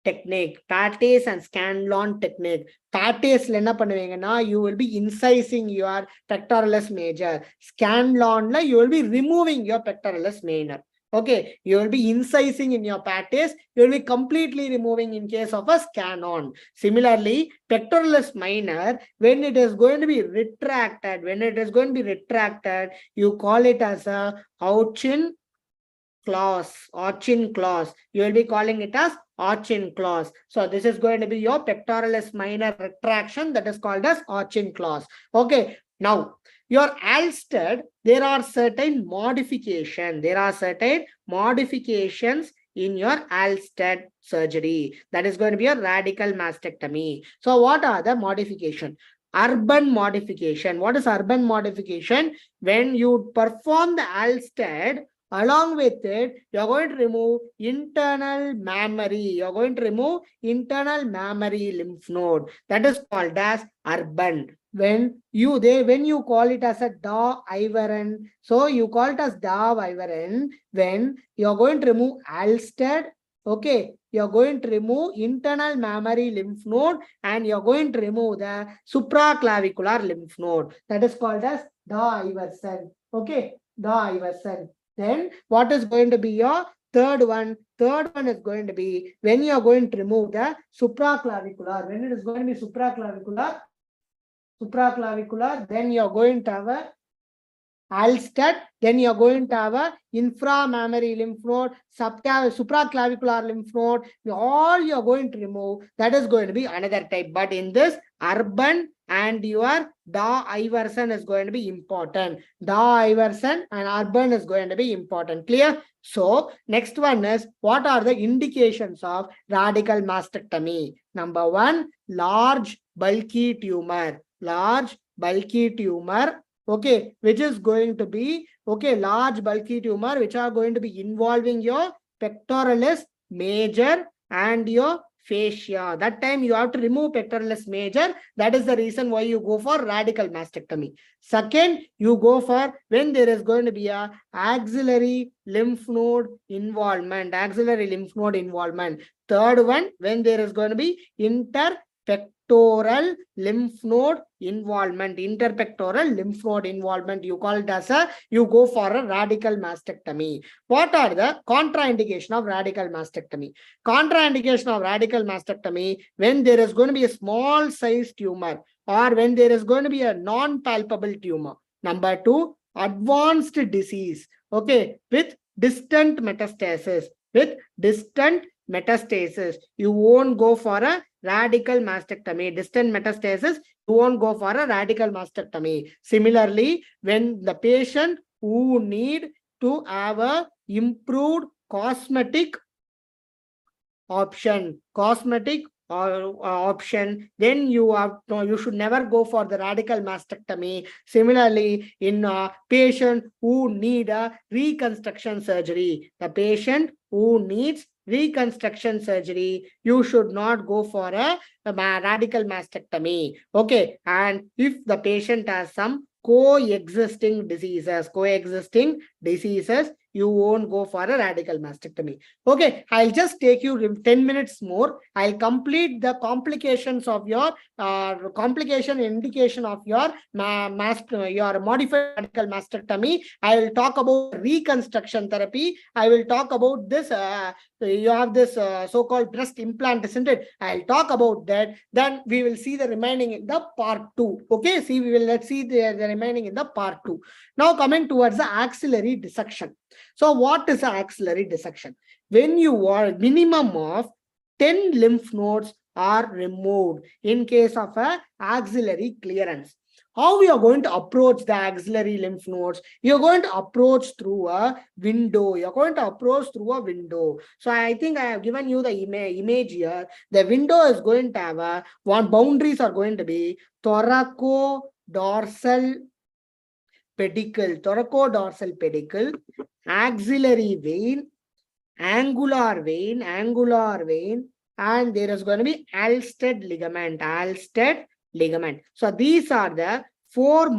technique. Pate's and Scanlon technique. Pate's you will be incising your pectoralis major. Scanlon, you will be removing your pectoralis minor. Okay, you will be incising in your Pate's, you will be completely removing in case of a scan-on. Similarly, pectoralis minor, when it is going to be retracted, you call it as a Auchin clause. You will be calling it as Auchin clause. So this is going to be your pectoralis minor retraction, that is called as Auchin clause. Okay, now your Alstead, there are certain modifications. In your Alstead surgery. That is going to be a radical mastectomy. So what are the modifications? Urban modification. What is urban modification? When you perform the Alstead, along with it, you are going to remove internal mammary. Lymph node. That is called as urban. When you call it as a Da Iveren, so you call it as Da Iveren when you are going to remove Alstead. Okay, you are going to remove internal mammary lymph node and you are going to remove the supraclavicular lymph node. That is called as Da Iversen. Okay, Da Iversen. Then what is going to be your third one? Third one is going to be when you are going to remove the supraclavicular. When it is going to be supraclavicular, then you are going to have a Alstead, then you are going to have a inframammary lymph node, supraclavicular lymph node, all you are going to remove. That is going to be another type. But in this, urban and your Da Iversen is going to be important. Da Iversen and urban is going to be important. Clear? So, next one is, what are the indications of radical mastectomy? Number 1, large bulky tumor. Okay, which is going to be, okay, large bulky tumor, which are going to be involving your pectoralis major and your fascia. That time you have to remove pectoralis major. That is the reason why you go for radical mastectomy. Second, you go for when there is going to be a axillary lymph node involvement. Third one, when there is going to be interpectoral lymph node involvement. You call it as you go for a radical mastectomy. What are the contraindication of radical mastectomy? Contraindication of radical mastectomy, when there is going to be a small size tumor or when there is going to be a non-palpable tumor. Number 2, advanced disease. Okay, with distant metastasis. You won't go for a radical mastectomy. Distant metastasis, you won't go for a radical mastectomy. Similarly, when the patient who need to have a improved cosmetic option, then you should never go for the radical mastectomy. Similarly, in patient who need a reconstruction surgery, the patient who needs reconstruction surgery, you should not go for a radical mastectomy. Okay, and if the patient has some coexisting diseases, you won't go for a radical mastectomy. Okay, I'll just take you 10 minutes more. I'll complete the complications of your complication indication of your your modified radical mastectomy. I will talk about reconstruction therapy. I will talk about this. You have this so-called breast implant, isn't it? I'll talk about that. Then we will see the remaining in the part 2. Okay, let's see the remaining in the part 2. Now coming towards the axillary dissection. So what is the axillary dissection? When you are minimum of 10 lymph nodes are removed in case of a axillary clearance. How we are going to approach the axillary lymph nodes? You're going to approach through a window. You're going to approach through a window. So I think I have given you the image here. The window is going to have one boundaries are going to be thoracodorsal pedicle, axillary vein, angular vein, and there is going to be Alsted ligament. So these are the 4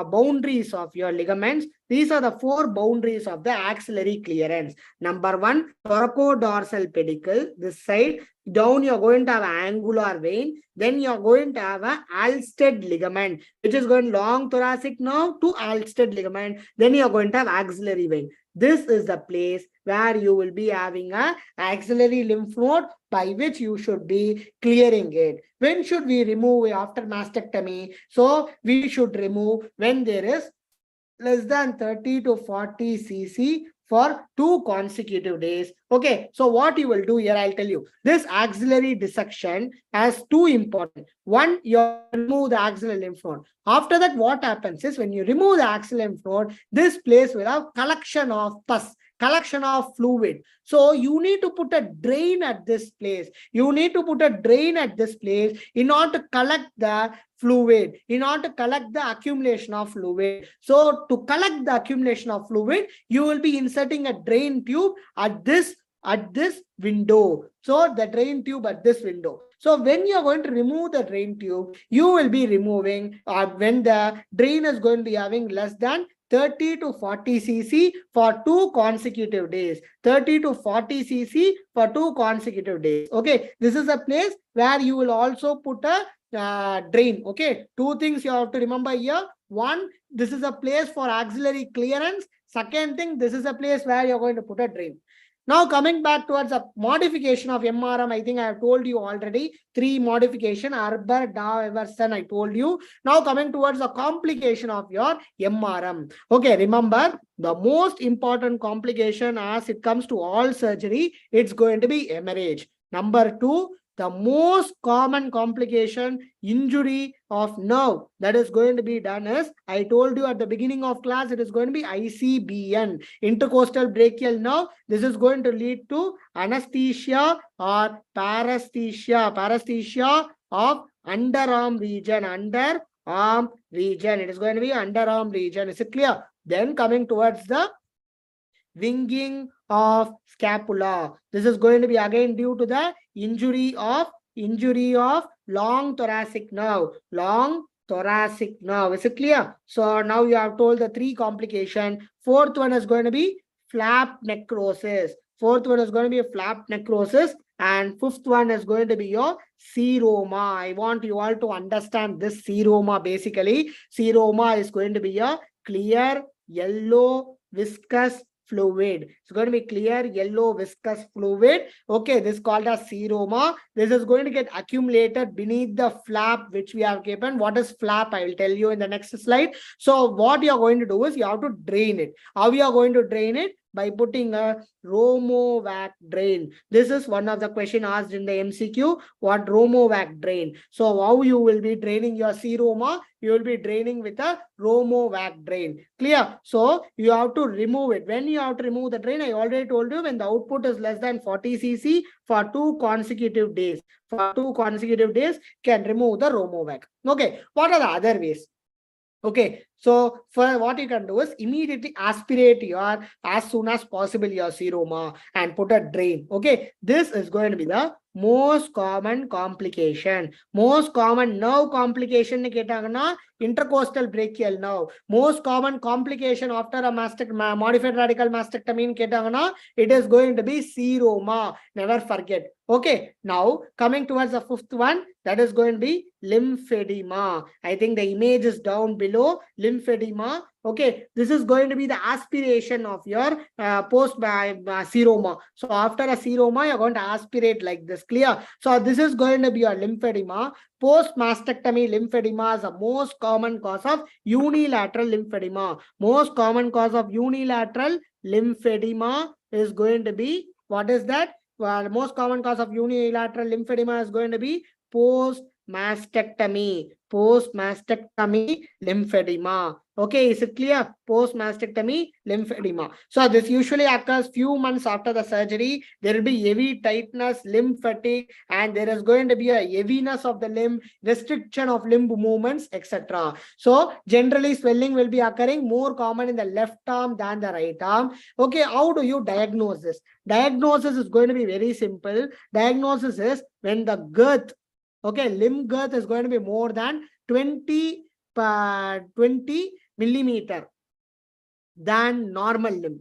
boundaries of your ligaments. These are the 4 boundaries of the axillary clearance. Number 1, thoracodorsal pedicle, this side. Down you're going to have angular vein. Then you're going to have a Alsted ligament, which is going long thoracic nerve to Alsted ligament. Then you're going to have axillary vein. This is the place where you will be having a axillary lymph node by which you should be clearing it. When should we remove after mastectomy? So we should remove when there is less than 30 to 40 cc for 2 consecutive days. Okay, so what you will do here, I'll tell you. This axillary dissection has 2 important. One, you remove the axillary lymph node. After that, what happens is when you remove the axillary lymph node, this place will have collection of pus, collection of fluid. So you need to put a drain at this place. You need to put a drain at this place in order to collect the fluid, in order to collect the accumulation of fluid. So to collect the accumulation of fluid, you will be inserting a drain tube at this window. So the drain tube at this window. So when you are going to remove the drain tube, you will be removing when the drain is going to be having less than 30 to 40 cc for 2 consecutive days. 30 to 40 cc for 2 consecutive days. Okay, this is a place where you will also put a drain. Okay, 2 things you have to remember here. One, this is a place for axillary clearance. Second thing, this is a place where you're going to put a drain. Now coming back towards a modification of MRM, I think I have told you already 3 modification, Arbor, Da, Everson, I told you. Now coming towards the complication of your MRM. Okay, remember the most important complication as it comes to all surgery, it's going to be hemorrhage. Number 2, the most common complication, injury of nerve that is going to be done is, I told you at the beginning of class, it is going to be ICBN, intercostal brachial nerve. This is going to lead to anesthesia or paresthesia of underarm region, It is going to be underarm region. Is it clear? Then coming towards the winging of scapula. This is going to be again due to the injury of long thoracic nerve. Is it clear? So now you have told the 3 complications. 4th one is going to be flap necrosis. And 5th one is going to be your seroma. I want you all to understand this seroma. Basically, seroma is going to be a clear yellow viscous fluid. It's going to be clear yellow viscous fluid. Okay, this is called as seroma. This is going to get accumulated beneath the flap which we have given. What is flap? I will tell you in the next slide. So what you are going to do is you have to drain it. How you are going to drain it? By putting a Romovac drain. This is one of the question asked in the MCQ. What Romovac drain? So how you will be draining your seroma? You will be draining with a Romovac drain. Clear? So you have to remove it. When you have to remove the drain, I already told you, when the output is less than 40 cc for 2 consecutive days. For 2 consecutive days, can remove the Romovac. Okay. What are the other ways? Okay, so for what you can do is immediately aspirate your as soon as possible your seroma and put a drain. Okay, this is going to be the most common complication. Most common nerve complication intercostal brachial nerve. Most common complication after a modified radical mastectomy it is going to be seroma. Never forget. Okay, now coming towards the fifth one, that is going to be lymphedema. I think the image is down below. Lymphedema. Okay, this is going to be the aspiration of your post seroma. So after a seroma, you're going to aspirate like this. Clear? So this is going to be your lymphedema. Post mastectomy lymphedema is the most common cause of unilateral lymphedema. Most common cause of unilateral lymphedema is going to be, what is that? Well, most common cause of unilateral lymphedema is going to be post-mastectomy. Post-mastectomy lymphedema. Okay, is it clear? Post-mastectomy lymphedema. So this usually occurs few months after the surgery. There will be heavy tightness, limb fatigue, and there is going to be a heaviness of the limb, restriction of limb movements, etc. So generally swelling will be occurring more common in the left arm than the right arm. Okay, how do you diagnose this? Diagnosis is going to be very simple. Diagnosis is when the girth, okay, limb girth is going to be more than 20 millimeter than normal limb.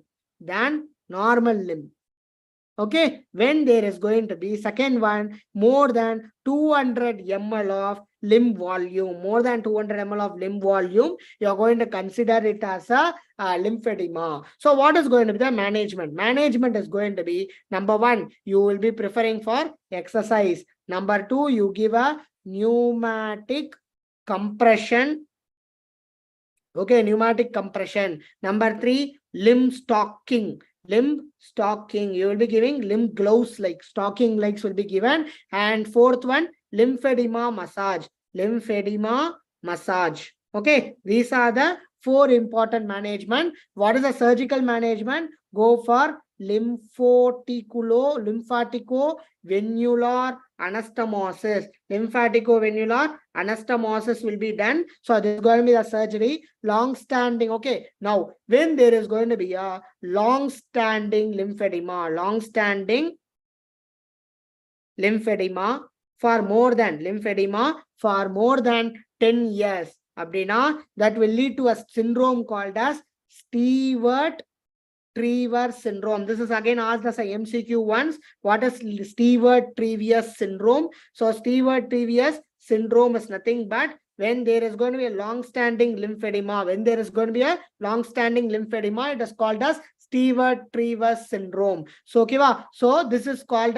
Okay, when there is going to be second one, more than 200 ml of limb volume, more than 200 ml of limb volume, you are going to consider it as a lymphedema. So what is going to be the management? Management is going to be, number one, you will be preferring for exercise. Number two, you give a pneumatic compression. Okay, pneumatic compression. Number three, limb stocking. Limb stocking. You will be giving limb gloves like stocking legs will be given. And fourth one, lymphedema massage. Lymphedema massage. Okay, these are the 4 important management. What is the surgical management? Go for lymphatico-venular anastomosis. Lymphatico-venular anastomosis will be done. So this is going to be the surgery. Long-standing. Okay. Now, when there is going to be a long-standing lymphedema, for more than 10 years. Abdina, that will lead to a syndrome called as Stewart-Trever syndrome. This is again asked as a MCQ once. What is Stewart-Trever syndrome? So Stewart-Trever syndrome is nothing but when there is going to be a long-standing lymphedema. When there is going to be a long-standing lymphedema, it is called as Stewart-Trever syndrome. So, okay, so this is going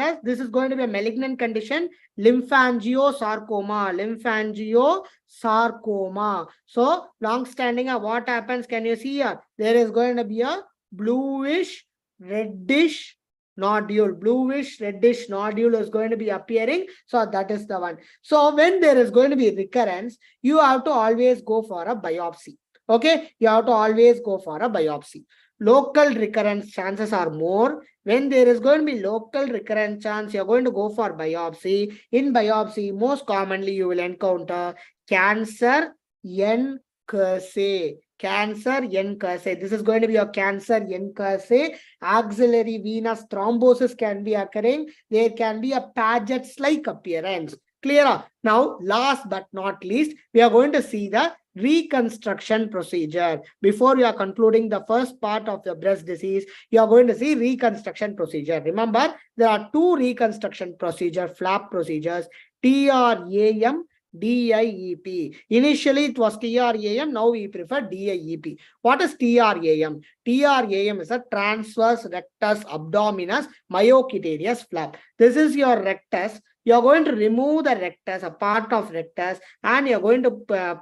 to be a malignant condition, lymphangiosarcoma. So, long-standing, what happens? Can you see here? There is going to be a bluish reddish nodule. Bluish reddish nodule is going to be appearing. So that is the one. So when there is going to be recurrence, you have to always go for a biopsy. Okay, you have to always go for a biopsy. Local recurrence chances are more. When there is going to be local recurrence chance, you're going to go for biopsy. In biopsy, most commonly you will encounter cancer N. cursae. Cancer N. cursae. This is going to be your cancer N. cursae. Axillary venous thrombosis can be occurring. There can be a Paget's-like appearance. Clear? Now, last but not least, we are going to see the reconstruction procedure. Before you are concluding the first part of the breast disease, you are going to see reconstruction procedure. Remember, there are 2 reconstruction procedure, flap procedures, TRAM, DIEP. Initially, it was TRAM. Now we prefer DIEP. What is TRAM? TRAM is a transverse rectus abdominis myocutaneous flap. This is your rectus. You are going to remove the rectus, a part of rectus, and you are going to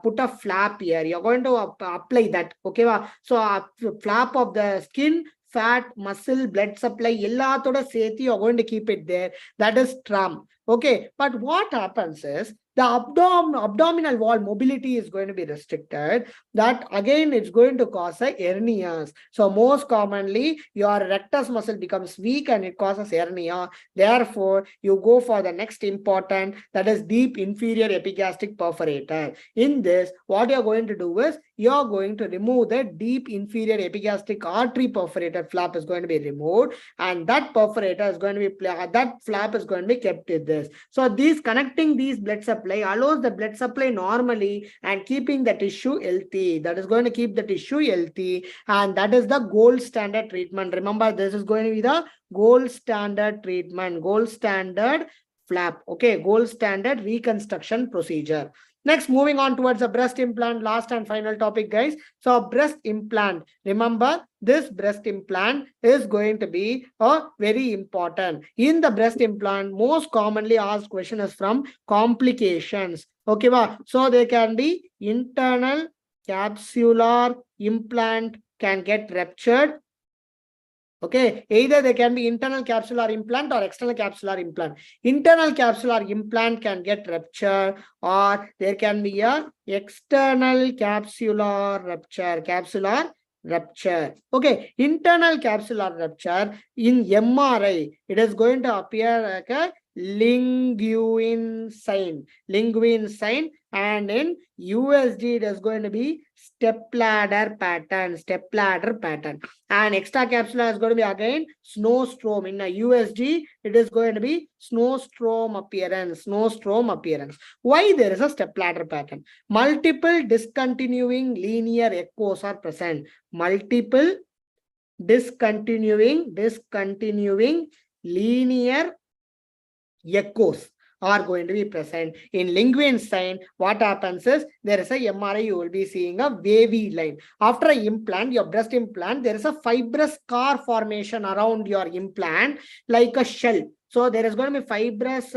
put a flap here. You are going to apply that. Okay, so a flap of the skin fat, muscle, blood supply, எல்லாத்தோட சேர்த்து you're going to keep it there. That is tram. Okay, but what happens is the abdominal wall mobility is going to be restricted. That again, it's going to cause a hernias. So most commonly, your rectus muscle becomes weak and it causes hernia. Therefore, you go for the next important, that is deep inferior epigastric perforator. In this, what you're going to do is you're going to remove the deep inferior epigastric artery perforator flap is going to be removed, and that perforator is going to be that flap is going to be kept with this. So these connecting these blood supply allows the blood supply normally and keeping the tissue healthy. That is going to keep the tissue healthy, and that is the gold standard treatment. Remember, this is going to be the gold standard treatment, gold standard flap. Okay, gold standard reconstruction procedure. Next, moving on towards the breast implant, last and final topic, guys. So breast implant, remember, this breast implant is going to be very important. In the breast implant, most commonly asked question is from complications. Okay, so there can be internal capsular implant can get ruptured. Okay, either they can be internal capsular implant or external capsular implant. Internal capsular implant can get ruptured, or there can be a external capsular rupture. Okay, internal capsular rupture in MRI, it is going to appear like a linguine sign, and in USG it is going to be stepladder pattern, and extracapsular is going to be again snowstorm. In a USG it is going to be snowstorm appearance. Why there is a stepladder pattern? Multiple discontinuing linear echoes are present. Multiple discontinuing linear echoes are going to be present. In linguine sign, what happens is there is a MRI, you will be seeing a wavy line. After an implant, your breast implant, there is a fibrous scar formation around your implant like a shell. So there is going to be fibrous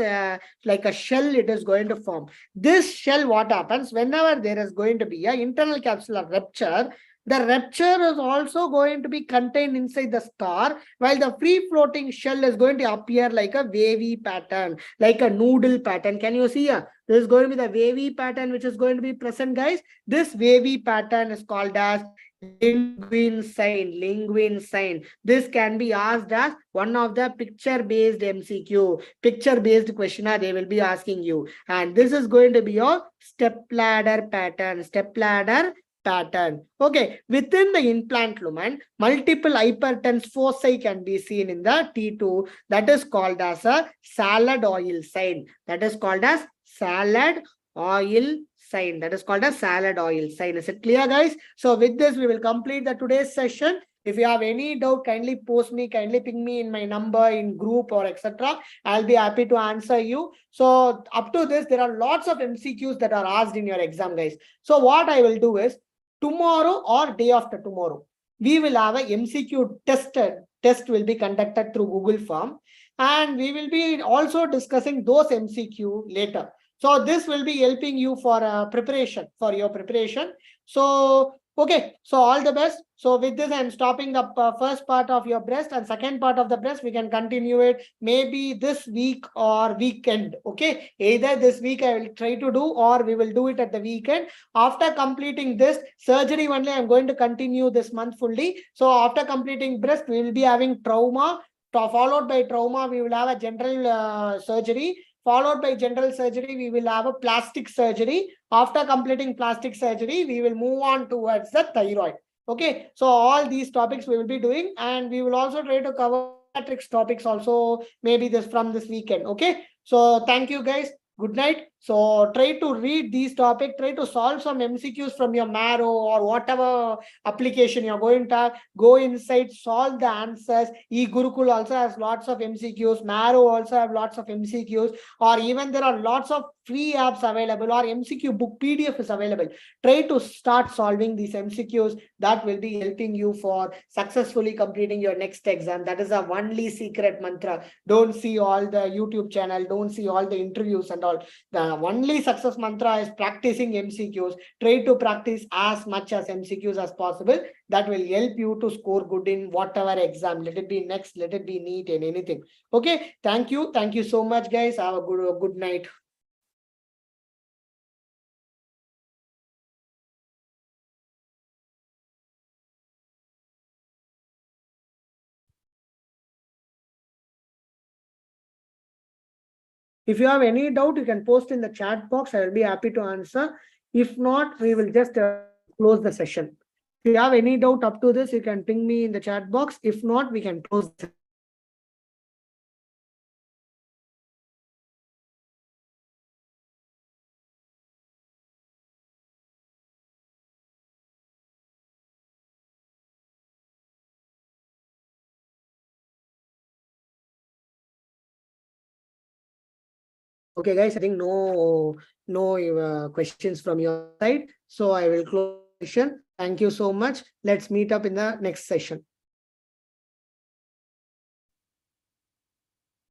like a shell, it is going to form. This shell, what happens whenever there is going to be an internal capsular rupture, the rupture is also going to be contained inside the scar, while the free floating shell is going to appear like a wavy pattern, like a noodle pattern. Can you see here? This is going to be the wavy pattern which is going to be present, guys. This wavy pattern is called as linguine sign. This can be asked as one of the picture-based MCQ, picture-based questionnaire they will be asking you. And this is going to be your stepladder pattern, Okay, within the implant lumen, multiple hypertense foci can be seen in the T2. That is called as a salad oil sign. Is it clear, guys? So with this, we will complete the today's session. If you have any doubt, kindly post me, kindly ping me in my number, in group or etc. I'll be happy to answer you. So up to this, there are lots of MCQs that are asked in your exam, guys. So what I will do is, tomorrow or day after tomorrow, we will have a MCQ test will be conducted through Google Form, and we will be also discussing those MCQ later. So this will be helping you for your preparation. So okay, so all the best. So with this, I'm stopping the first part of your breast, and second part of the breast, we can continue it maybe this week or weekend. Okay, either this week I will try to do, or we will do it at the weekend. After completing this surgery only, I'm going to continue this month fully. So after completing breast, we will be having trauma. Followed by trauma, we will have a general surgery. Followed by general surgery, we will have a plastic surgery. After completing plastic surgery, we will move on towards the thyroid. Okay, so all these topics we will be doing, and we will also try to cover matrix topics also, maybe from this weekend. Okay, so thank you, guys. Good night. So try to read these topics, try to solve some MCQs from your Marrow or whatever application you're going to go inside, solve the answers. eGurukul also has lots of MCQs. Marrow also have lots of MCQs, or even there are lots of free apps available, or MCQ book PDF is available. Try to start solving these MCQs. That will be helping you for successfully completing your next exam. That is a only secret mantra. Don't see all the YouTube channel, don't see all the interviews and all. only success mantra is practicing MCQs. Try to practice as much as MCQs as possible. That will help you to score good in whatever exam. Let it be next, let it be NEET and anything. Okay. Thank you. Thank you so much, guys. Have a good night. If you have any doubt, you can post in the chat box. I will be happy to answer. If not, we will just close the session. If you have any doubt up to this, you can ping me in the chat box. If not, we can close the Okay, guys, I think no questions from your side. So I will close the session. Thank you so much. Let's meet up in the next session.